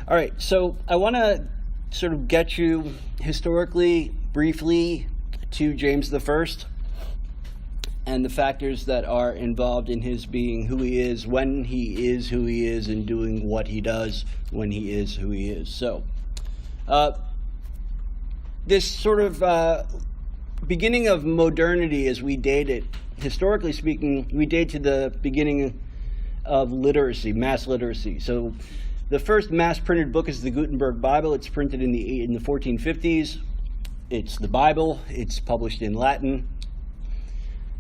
All right, so I want to sort of get you historically, briefly, to James I and the factors that are involved in his being who he is, when he is who he is, and doing what he does when he is who he is. So, this sort of beginning of modernity as we date it, historically speaking, we date to the beginning of literacy, mass literacy. So the first mass printed book is the Gutenberg Bible. It's printed in the 1450s. It's the Bible. It's published in Latin.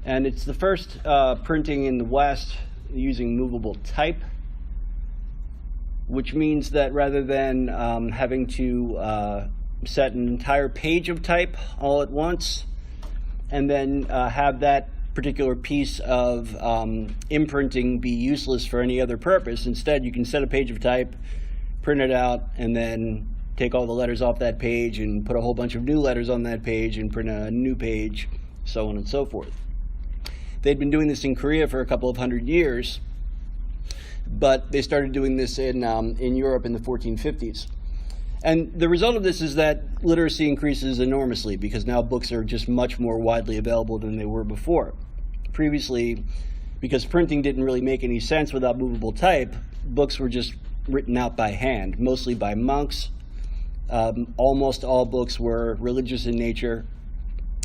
And it's the first printing in the West using movable type, which means that rather than having to set an entire page of type all at once and then have that particular piece of imprinting be useless for any other purpose. Instead, you can set a page of type, print it out, and then take all the letters off that page and put a whole bunch of new letters on that page and print a new page, so on and so forth. They'd been doing this in Korea for a couple of hundred years, but they started doing this in Europe in the 1450s. And the result of this is that literacy increases enormously because now books are just much more widely available than they were before. Previously, because printing didn't really make any sense without movable type, books were just written out by hand, mostly by monks. Almost all books were religious in nature,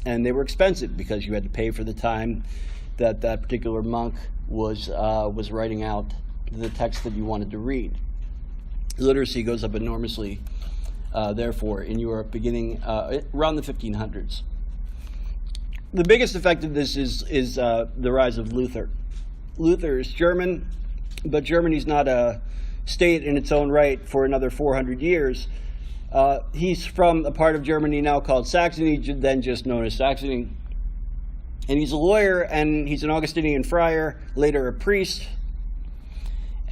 and they were expensive because you had to pay for the time that that particular monk was writing out the text that you wanted to read. Literacy goes up enormously, therefore, in Europe beginning around the 1500s. The biggest effect of this is the rise of Luther. Luther is German, but Germany's not a state in its own right for another 400 years. He's from a part of Germany now called Saxony, then just known as Saxony. And he's a lawyer, and he's an Augustinian friar, later a priest.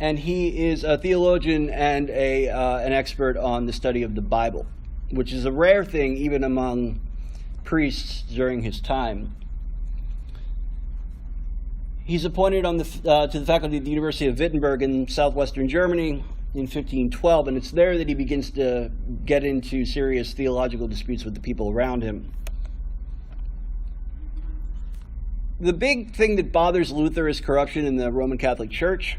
And he is a theologian and an expert on the study of the Bible, which is a rare thing even among priests during his time. He's appointed to the faculty of the University of Wittenberg in southwestern Germany in 1512, and it's there that he begins to get into serious theological disputes with the people around him. The big thing that bothers Luther is corruption in the Roman Catholic Church.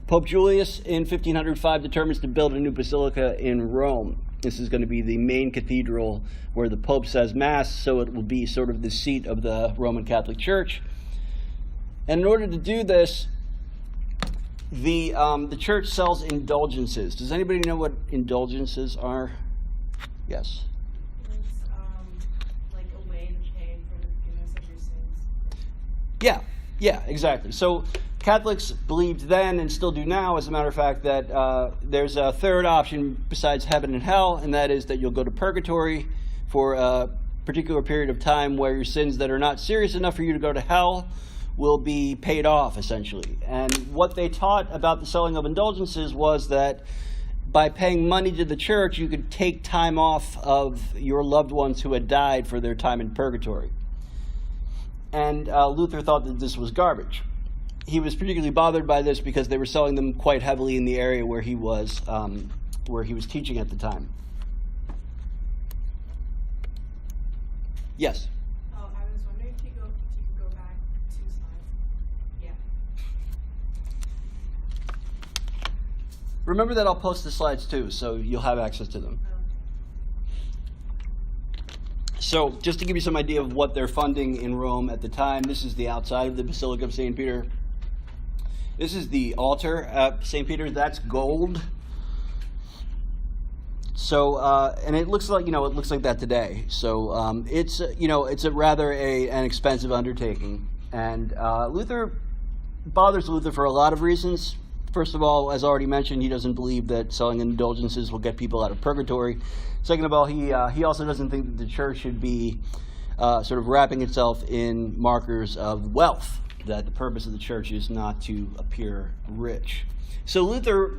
Pope Julius in 1505 determines to build a new basilica in Rome. This is going to be the main cathedral where the Pope says Mass, so it will be sort of the seat of the Roman Catholic Church. And in order to do this, the church sells indulgences. Does anybody know what indulgences are? Yes. It's like a way to pay for the forgiveness of your sins. Yeah, exactly. So Catholics believed then, and still do now, as a matter of fact, that there's a third option besides heaven and hell, and that is that you'll go to purgatory for a particular period of time where your sins that are not serious enough for you to go to hell will be paid off, essentially. And what they taught about the selling of indulgences was that by paying money to the church, you could take time off of your loved ones who had died for their time in purgatory. And Luther thought that this was garbage. He was particularly bothered by this because they were selling them quite heavily in the area where he was teaching at the time. Yes? Oh, I was wondering if you could go back 2 slides. Yeah. Remember that I'll post the slides too, so you'll have access to them. So, just to give you some idea of what they're funding in Rome at the time, this is the outside of the Basilica of St. Peter. This is the altar at St. Peter's. That's gold. So, and it looks like that today. So, it's a rather an expensive undertaking, and Luther bothers Luther for a lot of reasons. First of all, as already mentioned, he doesn't believe that selling indulgences will get people out of purgatory. Second of all, he also doesn't think that the church should be sort of wrapping itself in markers of wealth, that the purpose of the church is not to appear rich. So Luther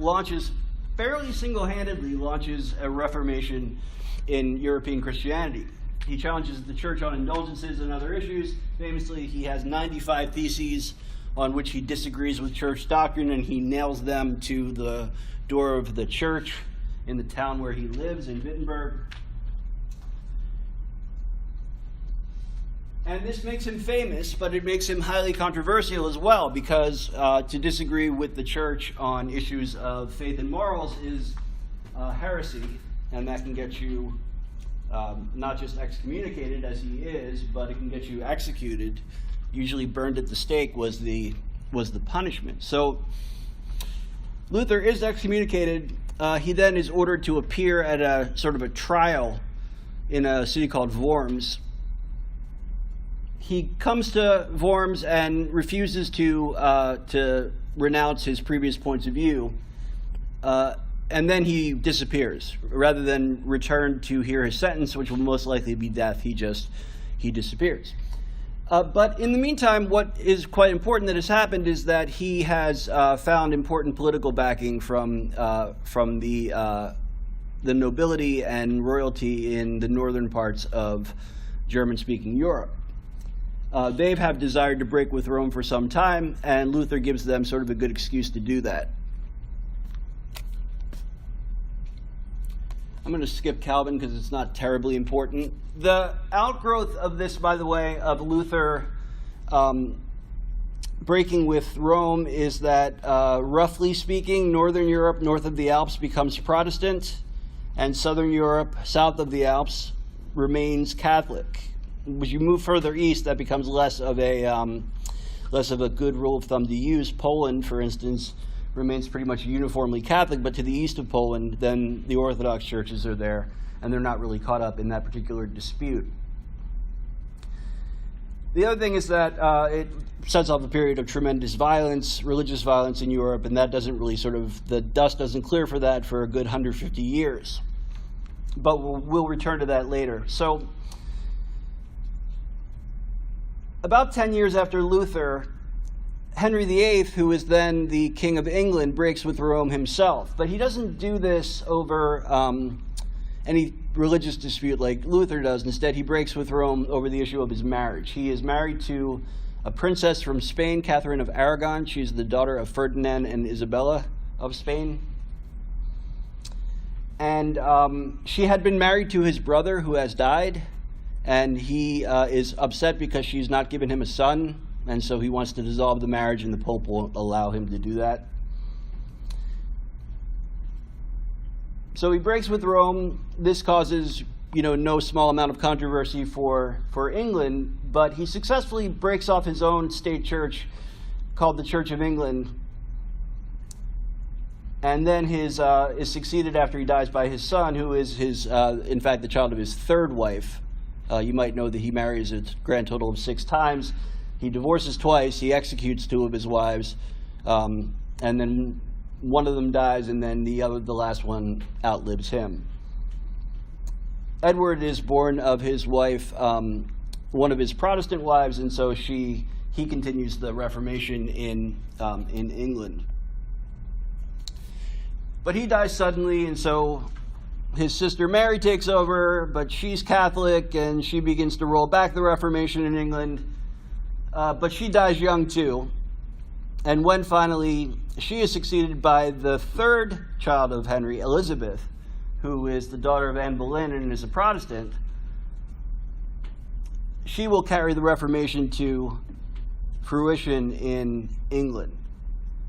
fairly single-handedly launches a reformation in European Christianity. He challenges the church on indulgences and other issues. Famously, he has 95 theses on which he disagrees with church doctrine, and he nails them to the door of the church in the town where he lives, in Wittenberg. And this makes him famous, but it makes him highly controversial as well, because to disagree with the church on issues of faith and morals is heresy, and that can get you not just excommunicated, as he is, but it can get you executed. Usually burned at the stake was the punishment. So Luther is excommunicated. He then is ordered to appear at a sort of a trial in a city called Worms. He comes to Worms and refuses to renounce his previous points of view, and then he disappears. Rather than return to hear his sentence, which will most likely be death, he disappears. But in the meantime, what is quite important that has happened is that he has found important political backing from the nobility and royalty in the northern parts of German-speaking Europe. They have desired to break with Rome for some time, and Luther gives them sort of a good excuse to do that. I'm going to skip Calvin because it's not terribly important. The outgrowth of this, by the way, of Luther breaking with Rome is that, roughly speaking, Northern Europe, north of the Alps, becomes Protestant, and Southern Europe, south of the Alps, remains Catholic. As you move further east, that becomes less of a good rule of thumb to use. Poland, for instance, remains pretty much uniformly Catholic, but to the east of Poland, then the Orthodox churches are there, and they're not really caught up in that particular dispute. The other thing is that it sets off a period of tremendous violence, religious violence in Europe, and that doesn't really the dust doesn't clear for that for a good 150 years. But we'll return to that later. So, about 10 years after Luther, Henry VIII, who is then the King of England, breaks with Rome himself. But he doesn't do this over any religious dispute like Luther does. Instead, he breaks with Rome over the issue of his marriage. He is married to a princess from Spain, Catherine of Aragon. She's the daughter of Ferdinand and Isabella of Spain. And she had been married to his brother, who has died. And he is upset because she's not given him a son. And so he wants to dissolve the marriage, and the Pope won't allow him to do that. So he breaks with Rome. This causes, no small amount of controversy for England, but he successfully breaks off his own state church called the Church of England. And then is succeeded after he dies by his son, who is in fact, the child of his third wife. You might know that he marries a grand total of 6 times. He divorces twice, he executes 2 of his wives, and then one of them dies, and then the last one outlives him. Edward is born of his wife, one of his Protestant wives, and so he continues the Reformation in England. But he dies suddenly, and so his sister Mary takes over, but she's Catholic, and she begins to roll back the Reformation in England. But she dies young too, and when finally she is succeeded by the third child of Henry, Elizabeth, who is the daughter of Anne Boleyn and is a Protestant, she will carry the Reformation to fruition in England.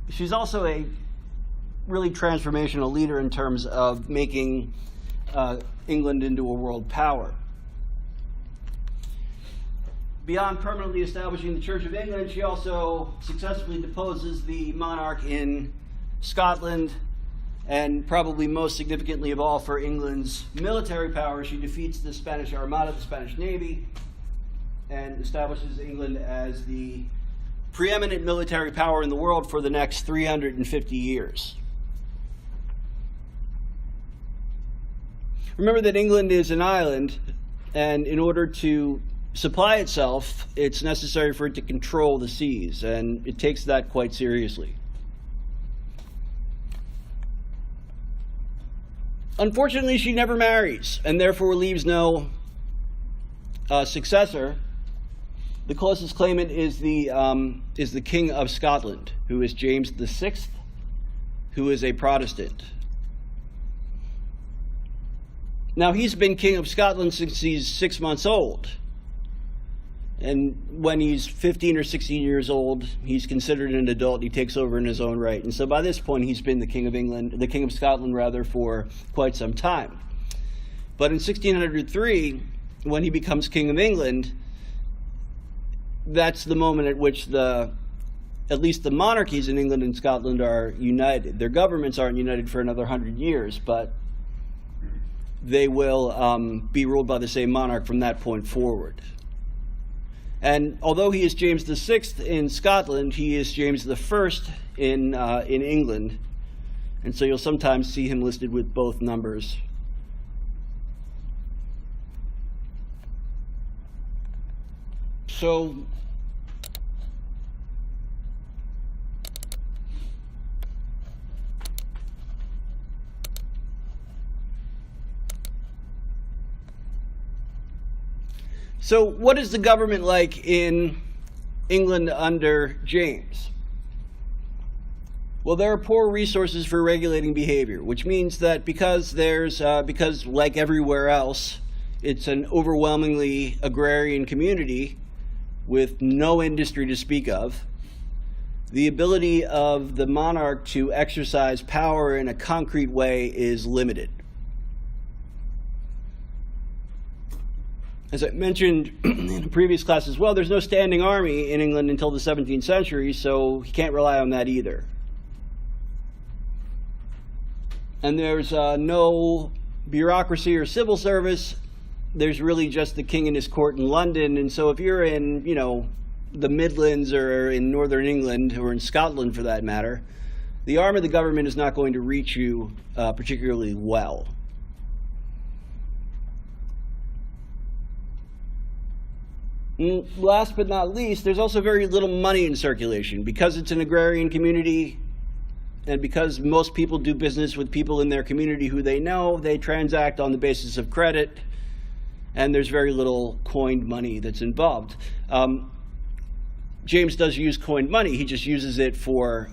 She's also a really transformational leader in terms of making England into a world power. Beyond permanently establishing the Church of England, she also successfully deposes the monarch in Scotland, and probably most significantly of all for England's military power, she defeats the Spanish Armada, the Spanish Navy, and establishes England as the preeminent military power in the world for the next 350 years. Remember that England is an island, and in order to supply itself, it's necessary for it to control the seas, and it takes that quite seriously. Unfortunately, she never marries, and therefore leaves no successor. The closest claimant is the King of Scotland, who is James VI, who is a Protestant. Now, he's been King of Scotland since he's 6 months old. And when he's 15 or 16 years old, he's considered an adult. He takes over in his own right. And so by this point, he's been the King of Scotland, for quite some time. But in 1603, when he becomes King of England, that's the moment at which at least the monarchies in England and Scotland are united. Their governments aren't united for another 100 years, but they will be ruled by the same monarch from that point forward. And although he is James VI in Scotland, he is James I in England. And so you'll sometimes see him listed with both numbers. So what is the government like in England under James? Well, there are poor resources for regulating behavior, which means that because like everywhere else, it's an overwhelmingly agrarian community with no industry to speak of, the ability of the monarch to exercise power in a concrete way is limited. As I mentioned in a previous class as well, there's no standing army in England until the 17th century, so he can't rely on that either. And there's no bureaucracy or civil service. There's really just the king and his court in London. And so if you're in, the Midlands or in northern England, or in Scotland for that matter, the arm of the government is not going to reach you particularly well. And last but not least, there's also very little money in circulation. Because it's an agrarian community, and because most people do business with people in their community who they know, they transact on the basis of credit, and there's very little coined money that's involved. James does use coined money. He just uses it for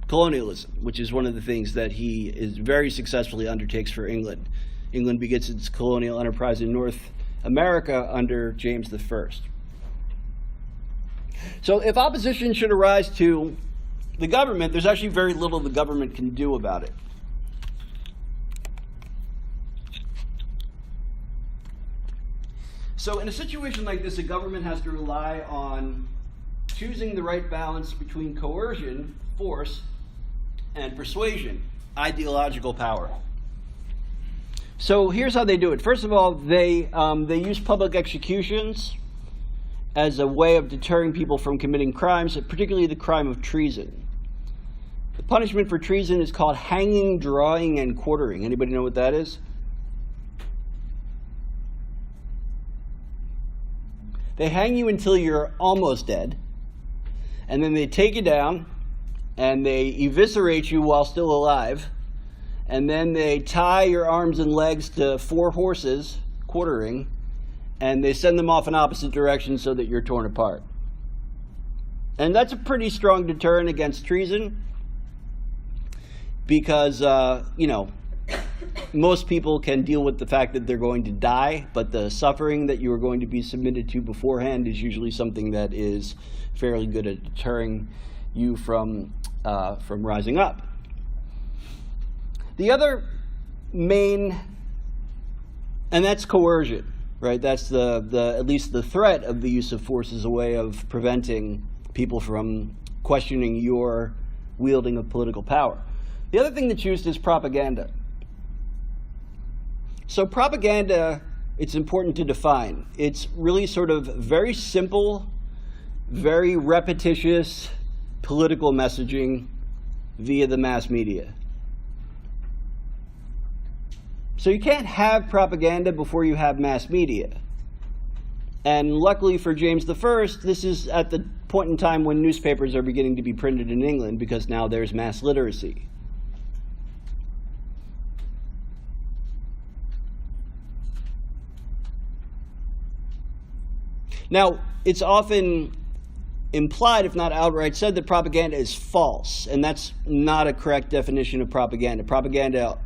colonialism, which is one of the things that he is very successfully undertakes for England. England begins its colonial enterprise in North America under James I. So if opposition should arise to the government, there's actually very little the government can do about it. So in a situation like this, a government has to rely on choosing the right balance between coercion, force, and persuasion, ideological power. So here's how they do it. First of all, they use public executions as a way of deterring people from committing crimes, particularly the crime of treason. The punishment for treason is called hanging, drawing, and quartering. Anybody know what that is? They hang you until you're almost dead, and then they take you down, and they eviscerate you while still alive, and then they tie your arms and legs to 4 horses, quartering, and they send them off in opposite directions so that you're torn apart. And that's a pretty strong deterrent against treason, because, most people can deal with the fact that they're going to die, but the suffering that you are going to be submitted to beforehand is usually something that is fairly good at deterring you from rising up. The other main, and that's coercion, right? That's at least the threat of the use of force is a way of preventing people from questioning your wielding of political power. The other thing that's used is propaganda. So propaganda, it's important to define. It's really sort of very simple, very repetitious political messaging via the mass media. So you can't have propaganda before you have mass media. And luckily for James I, this is at the point in time when newspapers are beginning to be printed in England, because now there's mass literacy. Now, it's often implied, if not outright said, that propaganda is false, and that's not a correct definition of propaganda. Propaganda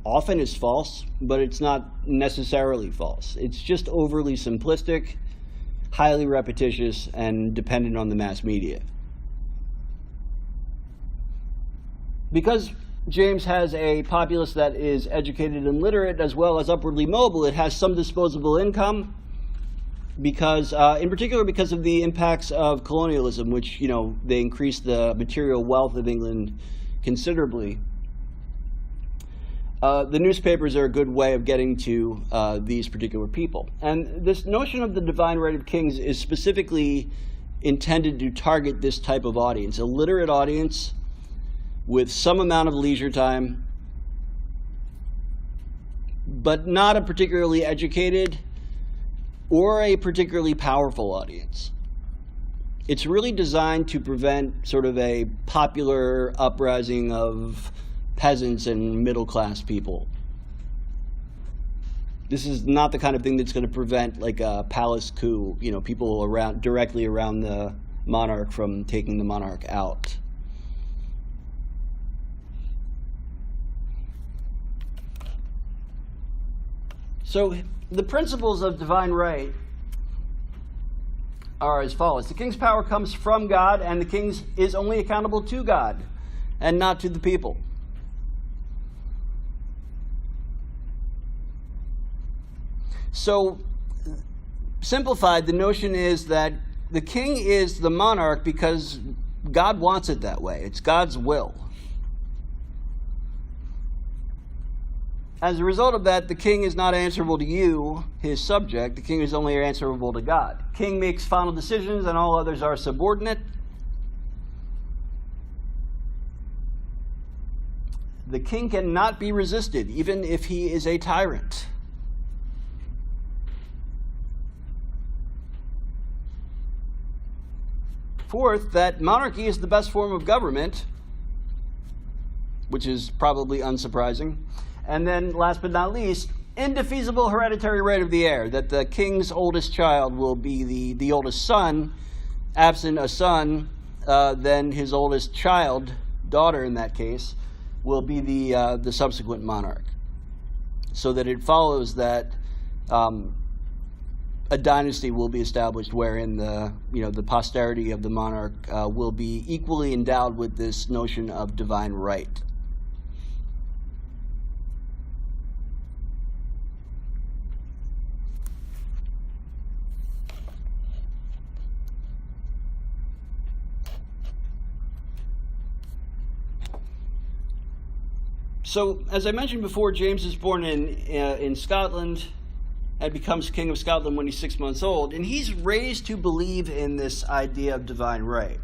often is false, but it's not necessarily false. It's just overly simplistic, highly repetitious, and dependent on the mass media. Because James has a populace that is educated and literate as well as upwardly mobile, it has some disposable income, because, in particular, because of the impacts of colonialism, which, they increased the material wealth of England considerably. The newspapers are a good way of getting to these particular people. And this notion of the divine right of kings is specifically intended to target this type of audience, a literate audience with some amount of leisure time, but not a particularly educated or a particularly powerful audience. It's really designed to prevent sort of a popular uprising of peasants and middle-class people. This is not the kind of thing that's going to prevent like a palace coup, people directly around the monarch from taking the monarch out. So the principles of divine right are as follows. The king's power comes from God, and the king is only accountable to God and not to the people. So, simplified, the notion is that the king is the monarch because God wants it that way. It's God's will. As a result of that, the king is not answerable to you, his subject. The king is only answerable to God. King makes final decisions, and all others are subordinate. The king cannot be resisted, even if he is a tyrant. Fourth, that monarchy is the best form of government, which is probably unsurprising. And then, last but not least, indefeasible hereditary right of the heir, that the king's oldest child will be the oldest son. Absent a son, then his oldest child, daughter in that case, will be the subsequent monarch. So that it follows that a dynasty will be established wherein the posterity of the monarch will be equally endowed with this notion of divine right. So, as I mentioned before, James is born in Scotland and becomes king of Scotland when he's 6 months old, and he's raised to believe in this idea of divine right.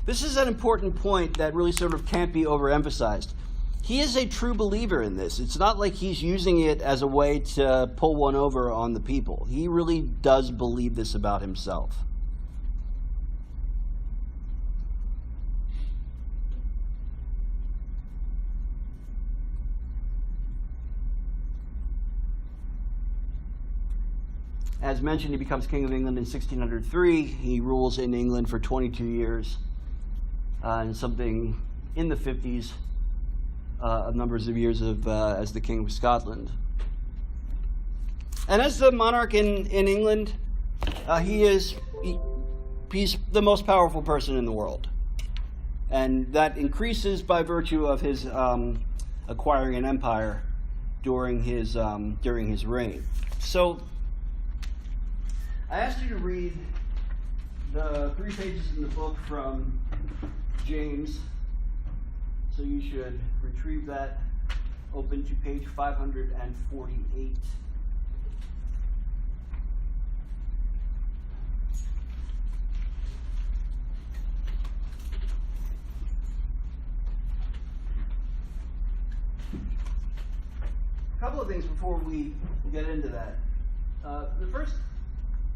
This is an important point that really sort of can't be overemphasized. He is a true believer in this. It's not like he's using it as a way to pull one over on the people. He really does believe this about himself. As mentioned, he becomes King of England in 1603. He rules in England for 22 years, and something in the 50s, numbers of years as the King of Scotland. And as the monarch in England, he's the most powerful person in the world. And that increases by virtue of his acquiring an empire during his reign. So, I asked you to read the 3 pages in the book from James, so you should retrieve that, open to page 548. A couple of things before we get into that. The first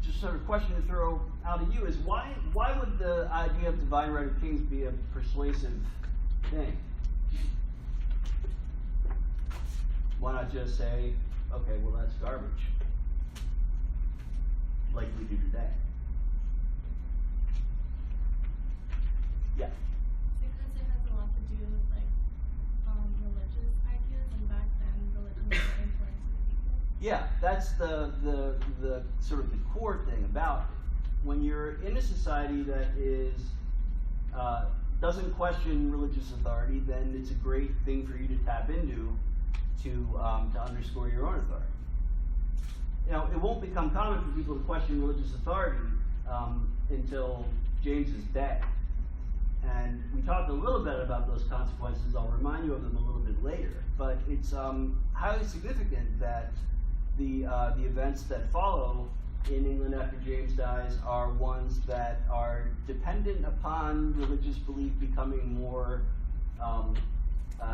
just sort of question to throw out at you is why would the idea of divine right of kings be a persuasive thing? Why not just say, okay, well, that's garbage, like we do today? Yeah. Because it has a lot to do with like religious ideas, and back then religion was very important to the people. Yeah, that's the sort of the core thing about it. When you're in a society that is doesn't question religious authority, then it's a great thing for you to tap into to underscore your own authority. You know, it won't become common for people to question religious authority until James's day. And we talked a little bit about those consequences. I'll remind you of them a little bit later. But it's highly significant that the events that follow in England after James dies are ones that are dependent upon religious belief becoming more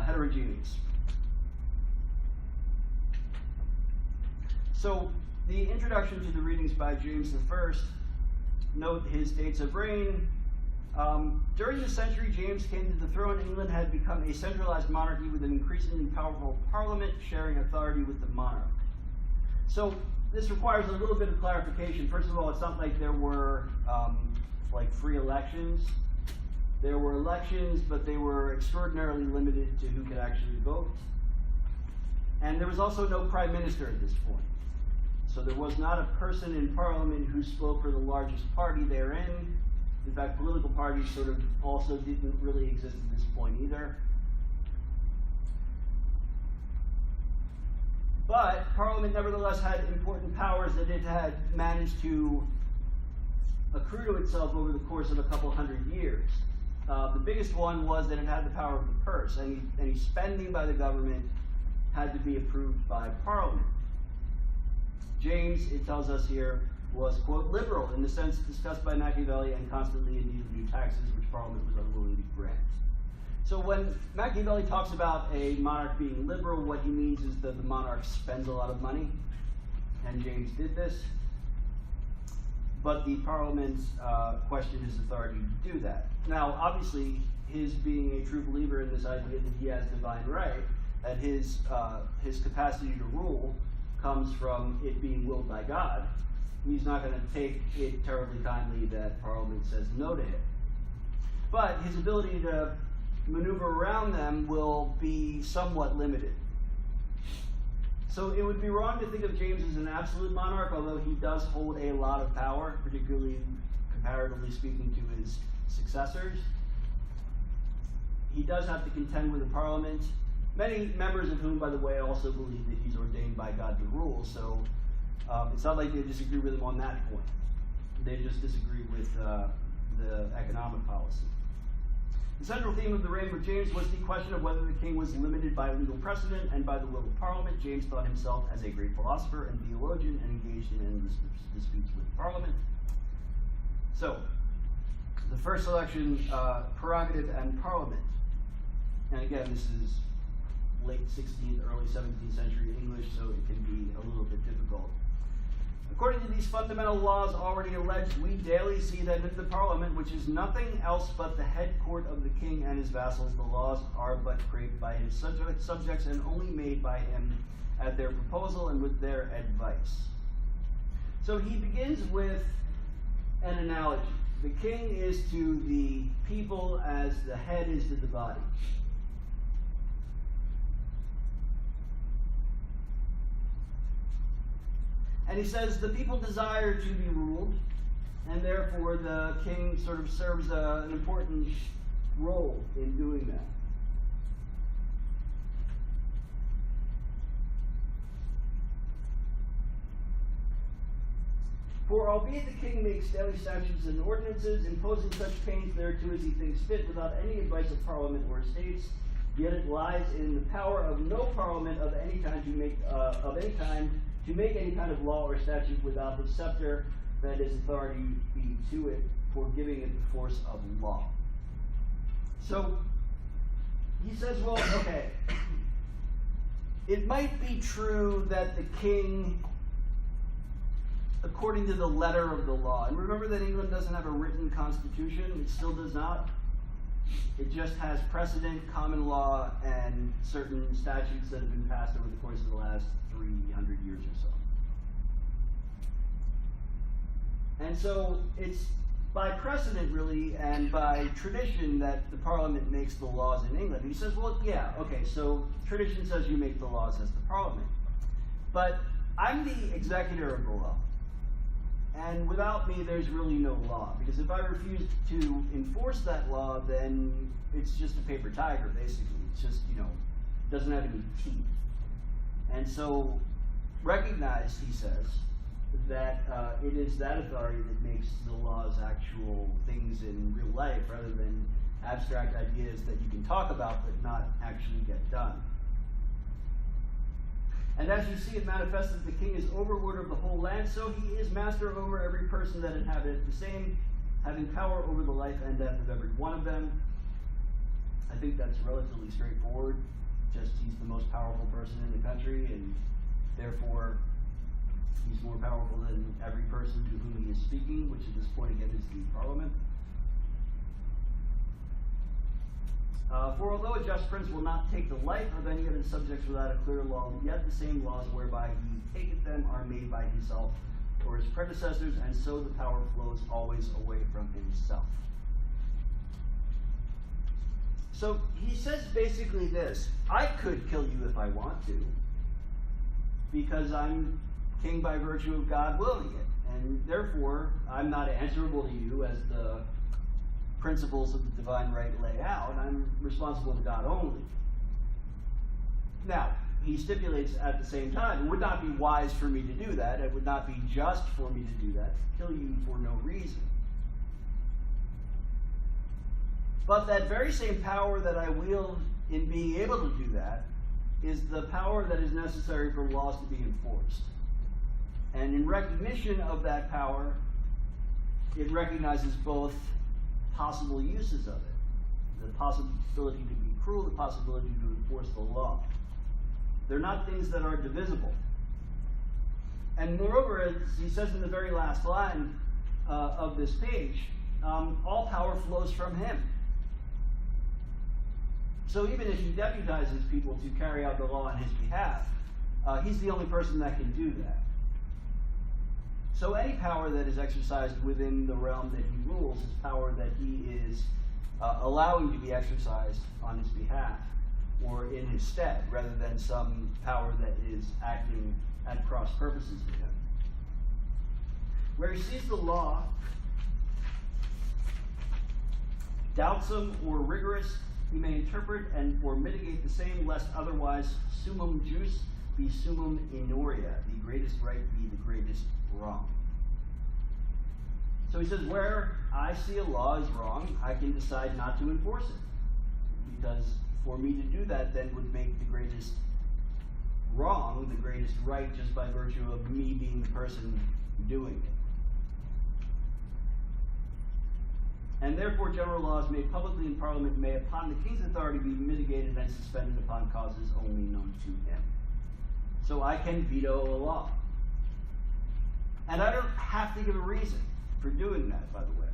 heterogeneous. So the introduction to the readings by James I, note his dates of reign. During the century James came to the throne, England had become a centralized monarchy with an increasingly powerful parliament sharing authority with the monarch. So this requires a little bit of clarification. First of all, it's not like there were like free elections. There were elections, but they were extraordinarily limited to who could actually vote. And there was also no prime minister at this point. So there was not a person in parliament who spoke for the largest party therein. In fact, political parties sort of also didn't really exist at this point either. But Parliament nevertheless had important powers that it had managed to accrue to itself over the course of a couple hundred years. The biggest one was that it had the power of the purse. Any spending by the government had to be approved by Parliament. James, it tells us here, was, quote, liberal in the sense discussed by Machiavelli and constantly in need of new taxes, which Parliament was unwilling to grant. So when Machiavelli talks about a monarch being liberal, what he means is that the monarch spends a lot of money, and James did this. But the Parliament questioned his authority to do that. Now, obviously, his being a true believer in this idea that he has divine right, and his capacity to rule comes from it being willed by God, he's not going to take it terribly kindly that Parliament says no to him. But his ability to maneuver around them will be somewhat limited. So it would be wrong to think of James as an absolute monarch, although he does hold a lot of power, particularly comparatively speaking to his successors. He does have to contend with the Parliament, many members of whom, by the way, also believe that he's ordained by God to rule, so it's not like they disagree with him on that point. They just disagree with the economic policy. The central theme of the reign of James was the question of whether the king was limited by legal precedent and by the will of Parliament. James thought himself as a great philosopher and theologian and engaged in endless disputes with Parliament. So, the first election, prerogative and Parliament. And again, this is late 16th, early 17th century English, so it can be a little bit difficult. According to these fundamental laws already alleged, we daily see that in the Parliament, which is nothing else but the head court of the king and his vassals, the laws are but craved by his subjects and only made by him at their proposal and with their advice. So he begins with an analogy. The king is to the people as the head is to the body. And he says the people desire to be ruled, and therefore the king sort of serves an important role in doing that. For albeit the king makes daily statutes and ordinances, imposing such pains thereto as he thinks fit, without any advice of Parliament or estates, yet it lies in the power of no Parliament of any time to make any kind of law or statute without the scepter that is authority be to it, for giving it the force of law. So he says, well, okay, it might be true that the king, according to the letter of the law, and remember that England doesn't have a written constitution, it still does not. It just has precedent, common law, and certain statutes that have been passed over the course of the last 300 years or so. And so it's by precedent, really, and by tradition, that the Parliament makes the laws in England. He says, well, yeah, okay, so tradition says you make the laws as the Parliament. But I'm the executor of the law. And without me, there's really no law. Because if I refuse to enforce that law, then it's just a paper tiger, basically. It's just, doesn't have any teeth. And so recognize, he says, that it is that authority that makes the laws actual things in real life, rather than abstract ideas that you can talk about but not actually get done. And as you see it manifested, the king is overlord of the whole land, so he is master over every person that inhabiteth the same, having power over the life and death of every one of them. I think that's relatively straightforward. Just he's the most powerful person in the country, and therefore he's more powerful than every person to whom he is speaking, which at this point again is the Parliament. For although a just prince will not take the life of any of his subjects without a clear law, yet the same laws whereby he taketh them are made by himself or his predecessors, and so the power flows always away from himself. So he says basically this: I could kill you if I want to, because I'm king by virtue of God willing it, and therefore I'm not answerable to you as the principles of the divine right lay out. I'm responsible to God only. Now, he stipulates at the same time, it would not be wise for me to do that, it would not be just for me to do that, to kill you for no reason. But that very same power that I wield in being able to do that is the power that is necessary for laws to be enforced. And in recognition of that power, it recognizes both possible uses of it. The possibility to be cruel, the possibility to enforce the law. They're not things that are divisible. And moreover, as he says in the very last line of this page, all power flows from him. So even if he deputizes people to carry out the law on his behalf, he's the only person that can do that. So any power that is exercised within the realm that he rules is power that he is allowing to be exercised on his behalf or in his stead, rather than some power that is acting at cross purposes with him. Where he sees the law doubtsome or rigorous, he may interpret and or mitigate the same, lest otherwise summum jus be summum inoria, the greatest right be the greatest wrong. So he says, where I see a law is wrong, I can decide not to enforce it. Because for me to do that then would make the greatest wrong the greatest right, just by virtue of me being the person doing it. And therefore general laws made publicly in Parliament may upon the king's authority be mitigated and suspended upon causes only known to him. So I can veto a law. And I don't have to give a reason for doing that, by the way.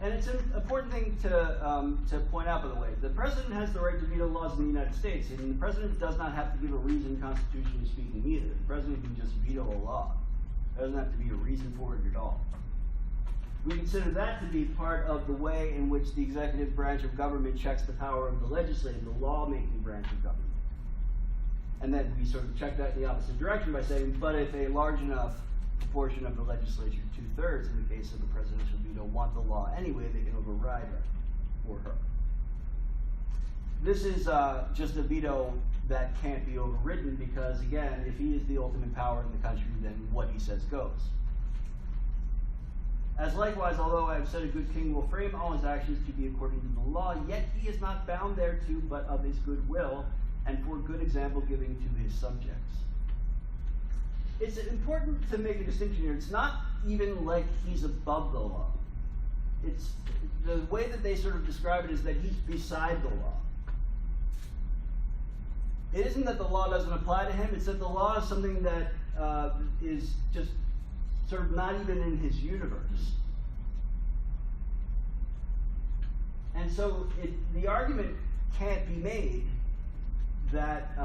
And it's an important thing to point out, by the way. The president has the right to veto laws in the United States, and the president does not have to give a reason constitutionally speaking either. The president can just veto a law. There doesn't have to be a reason for it at all. We consider that to be part of the way in which the executive branch of government checks the power of the legislative, the law-making branch of government. And then we sort of check that in the opposite direction by saying, but if a large enough proportion of the legislature, 2/3 in the case of the presidential veto, want the law anyway, they can override it for her. This is just a veto that can't be overridden because, again, if he is the ultimate power in the country, then what he says goes. As likewise, although I have said a good king will frame all his actions to be according to the law, yet he is not bound thereto, but of his good will, and for good example giving to his subjects. It's important to make a distinction here. It's not even like he's above the law. It's the way that they sort of describe it is that he's beside the law. It isn't that the law doesn't apply to him, it's that the law is something that is just sort of not even in his universe. And so the argument can't be made that,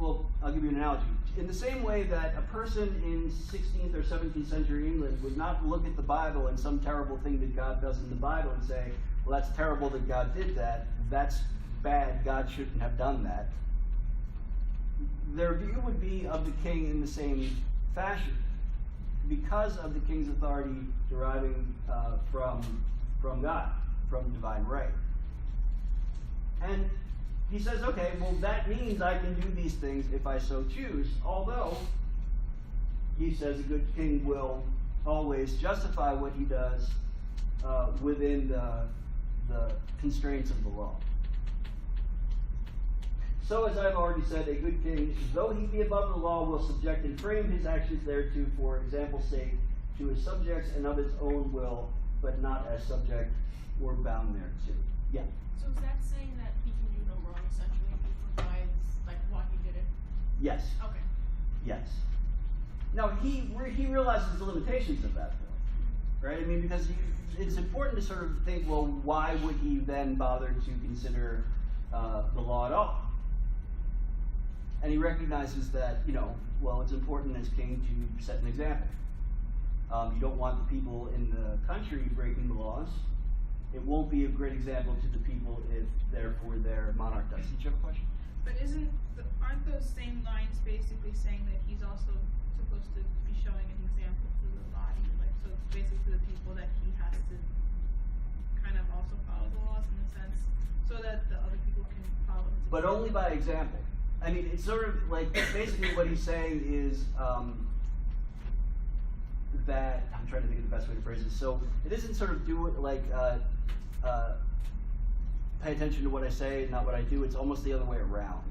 well, I'll give you an analogy. In the same way that a person in 16th or 17th century England would not look at the Bible and some terrible thing that God does in the Bible and say, well, that's terrible that God did that. That's bad. God shouldn't have done that. Their view would be of the king in the same fashion, because of the king's authority deriving from God, from divine right. And he says, okay, well, that means I can do these things if I so choose, although he says a good king will always justify what he does within the constraints of the law. So, as I've already said, a good king, though he be above the law, will subject and frame his actions thereto for example's sake to his subjects and of his own will, but not as subject or bound thereto. Yeah. So is that saying that he can do no wrong, essentially, if he provides, like, why he did it? Yes. Okay. Yes. Now, he realizes the limitations of that, though, right? I mean, because it's important to sort of think, well, why would he then bother to consider the law at all? And he recognizes that, well, it's important as king to set an example. You don't want the people in the country breaking the laws. It won't be a great example to the people if, therefore, their monarch does. Did you have a question? But aren't those same lines basically saying that he's also supposed to be showing an example to the body, like, so it's basically to the people that he has to kind of also follow the laws in a sense, so that the other people can follow his example? But only by example. I mean, it's sort of like, basically what he's saying is that, I'm trying to think of the best way to phrase this. So it isn't sort of do it like, pay attention to what I say, not what I do. It's almost the other way around.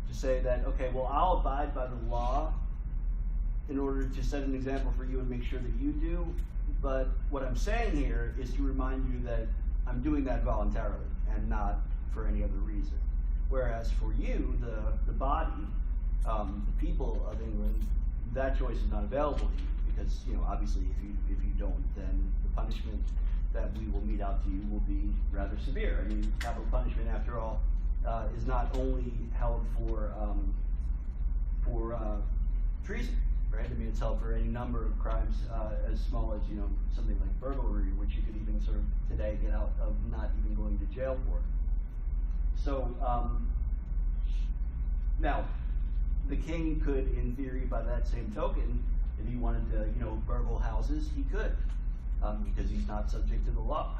To say that, okay, well, I'll abide by the law in order to set an example for you and make sure that you do. But what I'm saying here is to remind you that I'm doing that voluntarily and not for any other reason. Whereas for you, the body, the people of England, that choice is not available to you because, obviously if you don't, then the punishment that we will mete out to you will be rather severe. I mean, capital punishment, after all, is not only held for treason, right? I mean, it's held for any number of crimes as small as, something like burglary, which you could even sort of today get out of not even going to jail for. So, now, the king could, in theory, by that same token, if he wanted to, burgle houses, he could, because he's not subject to the law.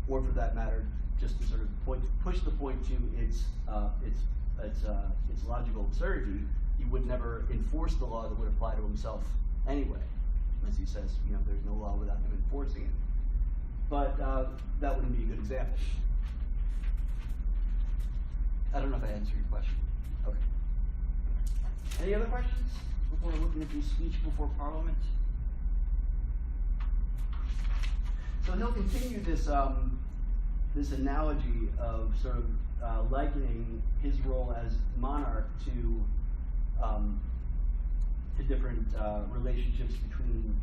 Or for that matter, just to sort of push the point to its logical absurdity, he would never enforce the law that would apply to himself anyway. As he says, there's no law without him enforcing it. But that wouldn't be a good example. I don't know if I answered your question. Okay. Any other questions before looking at the speech before Parliament? So he'll continue this this analogy of sort of likening his role as monarch to different relationships between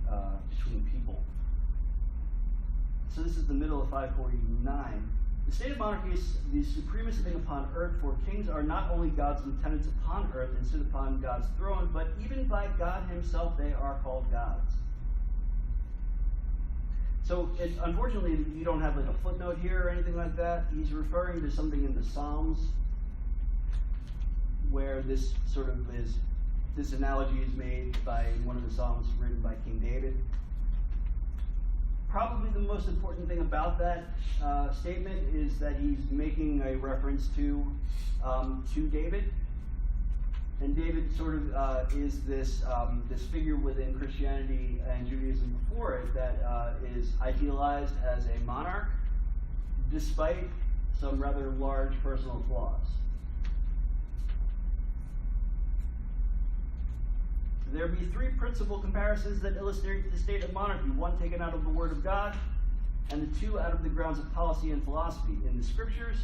people. So this is the middle of 549. The state of monarchy is the supremest thing upon earth, for kings are not only God's lieutenants upon earth and sit upon God's throne, but even by God himself they are called gods. So, unfortunately, you don't have like a footnote here or anything like that. He's referring to something in the Psalms where this sort of this analogy is made by one of the Psalms written by King David. Probably the most important thing about that statement is that he's making a reference to David. And David sort of is this figure within Christianity and Judaism before it that is idealized as a monarch, despite some rather large personal flaws. There be three principal comparisons that illustrate the state of monarchy, one taken out of the Word of God, and the two out of the grounds of policy and philosophy. In the Scriptures,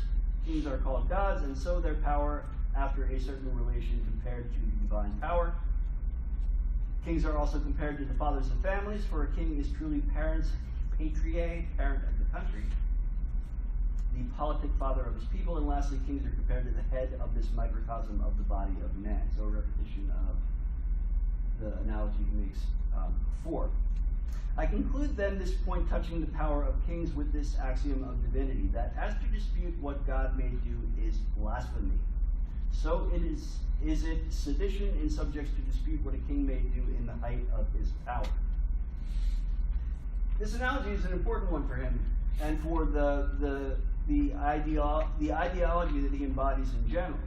kings are called gods, and so their power after a certain relation compared to the divine power. Kings are also compared to the fathers of families, for a king is truly parents patriae, parent of the country. the politic father of his people, and lastly, kings are compared to the head of this microcosm of the body of man. So a repetition of the analogy he makes before. I conclude then this point touching the power of kings with this axiom of divinity, that as to dispute what God may do is blasphemy, so is it sedition in subjects to dispute what a king may do in the height of his power. This analogy is an important one for him, and for the ideology that he embodies in general.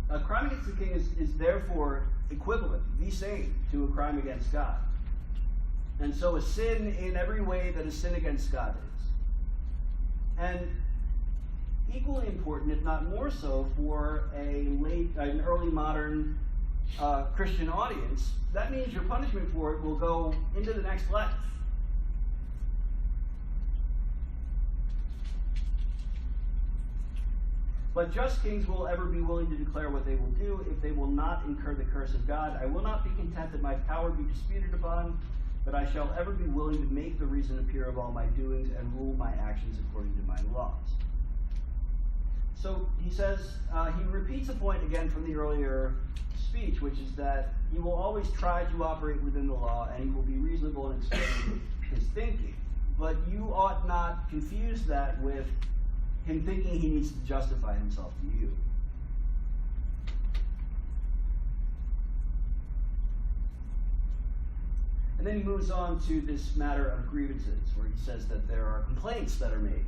A crime against the king is therefore equivalent, the same, to a crime against God. And so a sin in every way that a sin against God is. And equally important, if not more so, for an early modern Christian audience, that means your punishment for it will go into the next life. But just kings will ever be willing to declare what they will do if they will not incur the curse of God. I will not be content that my power be disputed upon, but I shall ever be willing to make the reason appear of all my doings and rule my actions according to my laws. So he says, he repeats a point again from the earlier speech, which is that he will always try to operate within the law and he will be reasonable in explaining his thinking. But you ought not confuse that with him thinking he needs to justify himself to you. And then he moves on to this matter of grievances, where he says that there are complaints that are made.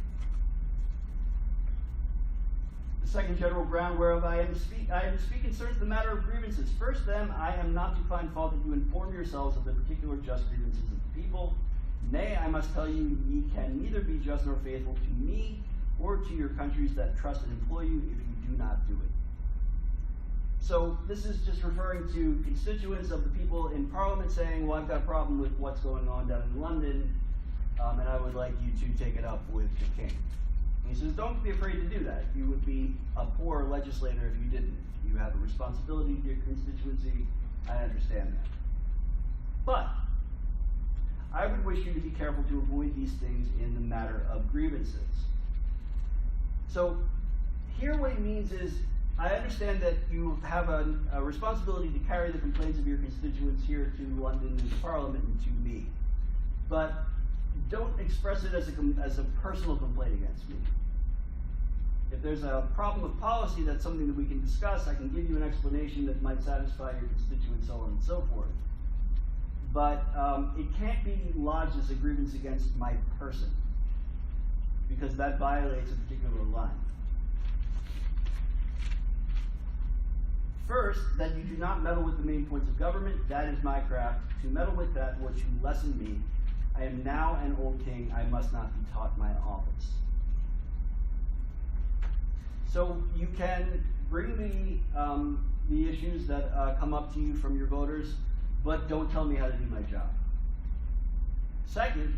The second general ground whereof I am to speak concerns the matter of grievances. First, then, I am not to find fault that you inform yourselves of the particular just grievances of the people. Nay, I must tell you, ye can neither be just nor faithful to me or to your countries that trust and employ you if you do not do it. So this is just referring to constituents of the people in Parliament saying, well, I've got a problem with what's going on down in London, and I would like you to take it up with the king. And he says, don't be afraid to do that. You would be a poor legislator if you didn't. You have a responsibility to your constituency. I understand that. But I would wish you to be careful to avoid these things in the matter of grievances. So here what he means is, I understand that you have a responsibility to carry the complaints of your constituents here to London and to Parliament and to me. But don't express it as a personal complaint against me. If there's a problem of policy, that's something that we can discuss. I can give you an explanation that might satisfy your constituents, so on and so forth. But it can't be lodged as a grievance against my person, because that violates a particular line. First, that you do not meddle with the main points of government. That is my craft. To meddle with that were to lessen me. I am now an old king. I must not be taught my office. So you can bring the issues that come up to you from your voters, but don't tell me how to do my job. Second,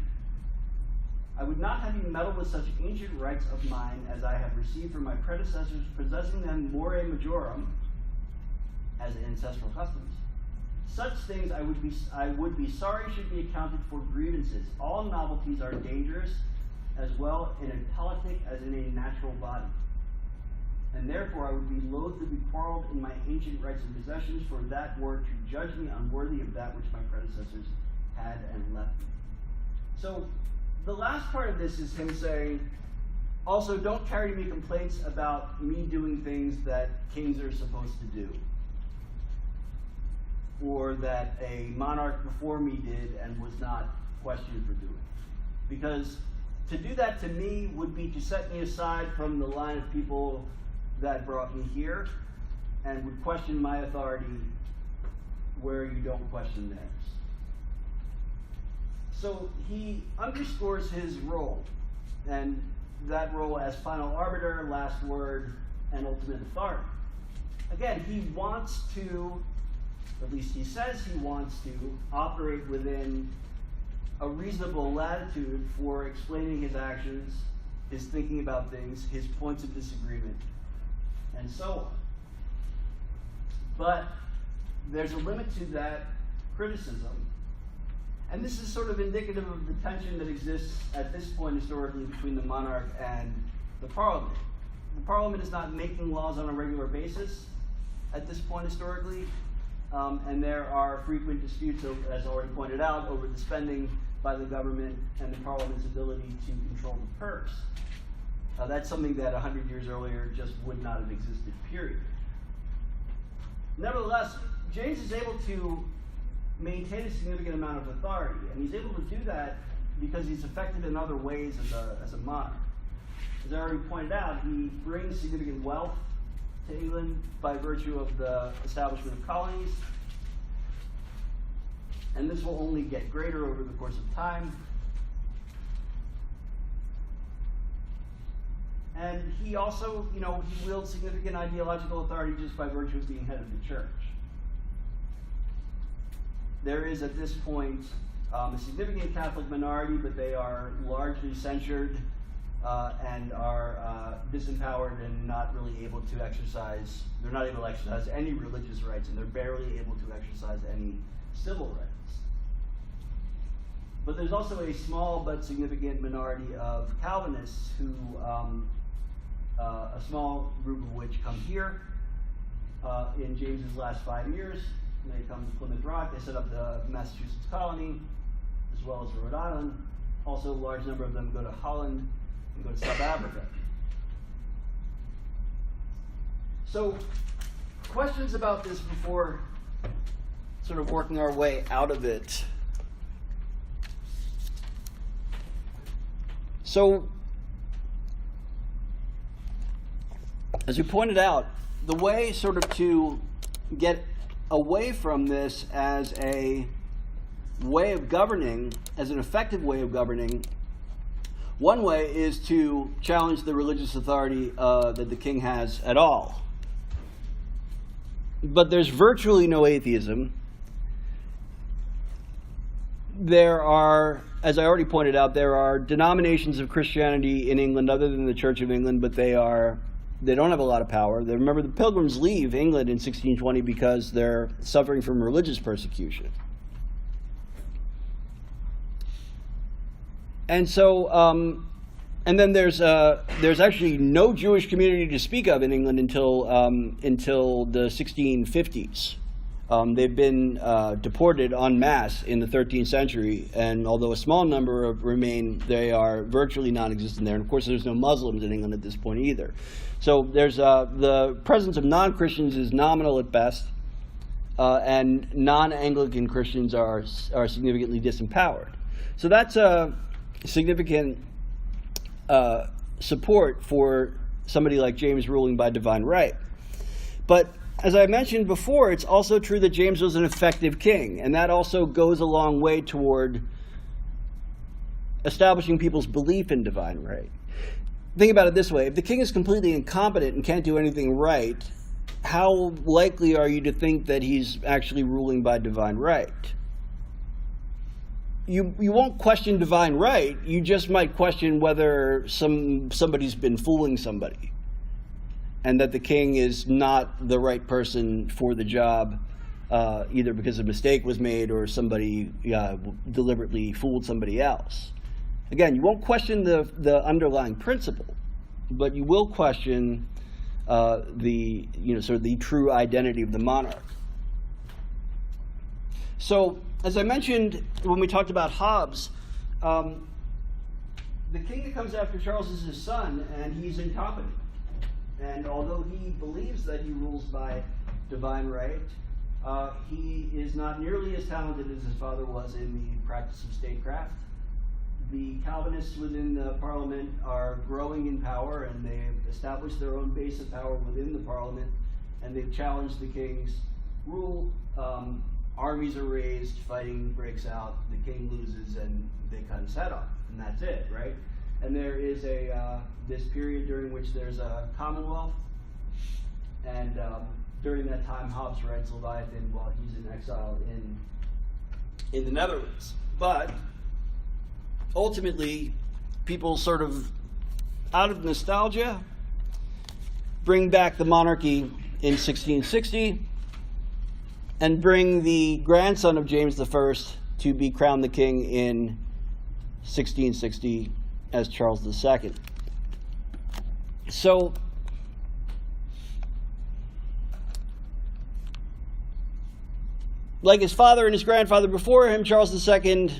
I would not have you meddle with such ancient rights of mine as I have received from my predecessors, possessing them more majorum, as ancestral customs. Such things I would be sorry should be accounted for grievances. All novelties are dangerous, as well in a politic as in a natural body. And therefore I would be loath to be quarreled in my ancient rights and possessions, for that were to judge me unworthy of that which my predecessors had and left me. So the last part of this is him saying, also don't carry me complaints about me doing things that kings are supposed to do, or that a monarch before me did and was not questioned for doing. Because to do that to me would be to set me aside from the line of people that brought me here and would question my authority where you don't question theirs. So he underscores his role, and that role as final arbiter, last word, and ultimate authority. Again, he wants to, at least he says he wants to, operate within a reasonable latitude for explaining his actions, his thinking about things, his points of disagreement, and so on. But there's a limit to that criticism. And this is sort of indicative of the tension that exists at this point historically between the monarch and the Parliament. The Parliament is not making laws on a regular basis at this point historically, and there are frequent disputes, as already pointed out, over the spending by the government and the Parliament's ability to control the purse. That's something that 100 years earlier just would not have existed, period. Nevertheless, James is able to maintain a significant amount of authority, and he's able to do that because he's effective in other ways as a monarch. As I already pointed out, he brings significant wealth to England by virtue of the establishment of colonies, and this will only get greater over the course of time. And he also, he wields significant ideological authority just by virtue of being head of the church. There is at this point a significant Catholic minority, but they are largely censured and are disempowered and not really able to exercise, they're not able to exercise any religious rights, and they're barely able to exercise any civil rights. But there's also a small but significant minority of Calvinists who, a small group of which come here in James's last 5 years. They come to Plymouth Rock, they set up the Massachusetts colony, as well as Rhode Island. Also, a large number of them go to Holland and go to South Africa. So, questions about this before sort of working our way out of it. So, as you pointed out, the way sort of to get away from this as a way of governing, as an effective way of governing, one way is to challenge the religious authority that the king has at all. But there's virtually no atheism. There are, as I already pointed out, there are denominations of Christianity in England other than the Church of England, but they don't have a lot of power. Remember, the Pilgrims leave England in 1620 because they're suffering from religious persecution. And so, and then there's actually no Jewish community to speak of in England until the 1650s. They've been deported en masse in the 13th century, and although a small number remain, they are virtually non-existent there. And of course, there's no Muslims in England at this point either. So there's the presence of non-Christians is nominal at best, and non-Anglican Christians are significantly disempowered. So that's a significant support for somebody like James ruling by divine right. But as I mentioned before, it's also true that James was an effective king, and that also goes a long way toward establishing people's belief in divine right. Think about it this way. If the king is completely incompetent and can't do anything right, how likely are you to think that he's actually ruling by divine right? You won't question divine right. You just might question whether somebody's been fooling somebody, and that the king is not the right person for the job, either because a mistake was made or somebody deliberately fooled somebody else. Again, you won't question the underlying principle, but you will question sort of the true identity of the monarch. So, as I mentioned when we talked about Hobbes, the king that comes after Charles is his son, and he's incompetent. And although he believes that he rules by divine right, he is not nearly as talented as his father was in the practice of statecraft. The Calvinists within the Parliament are growing in power, and they've established their own base of power within the Parliament, and they've challenged the king's rule. Armies are raised, fighting breaks out, the king loses, and they cut his head off, and that's it, right? And there is this period during which there's a Commonwealth, and during that time Hobbes writes Leviathan while he's in exile in the Netherlands. But ultimately, people sort of, out of nostalgia, bring back the monarchy in 1660 and bring the grandson of James I to be crowned the king in 1660 as Charles II. So, like his father and his grandfather before him, Charles II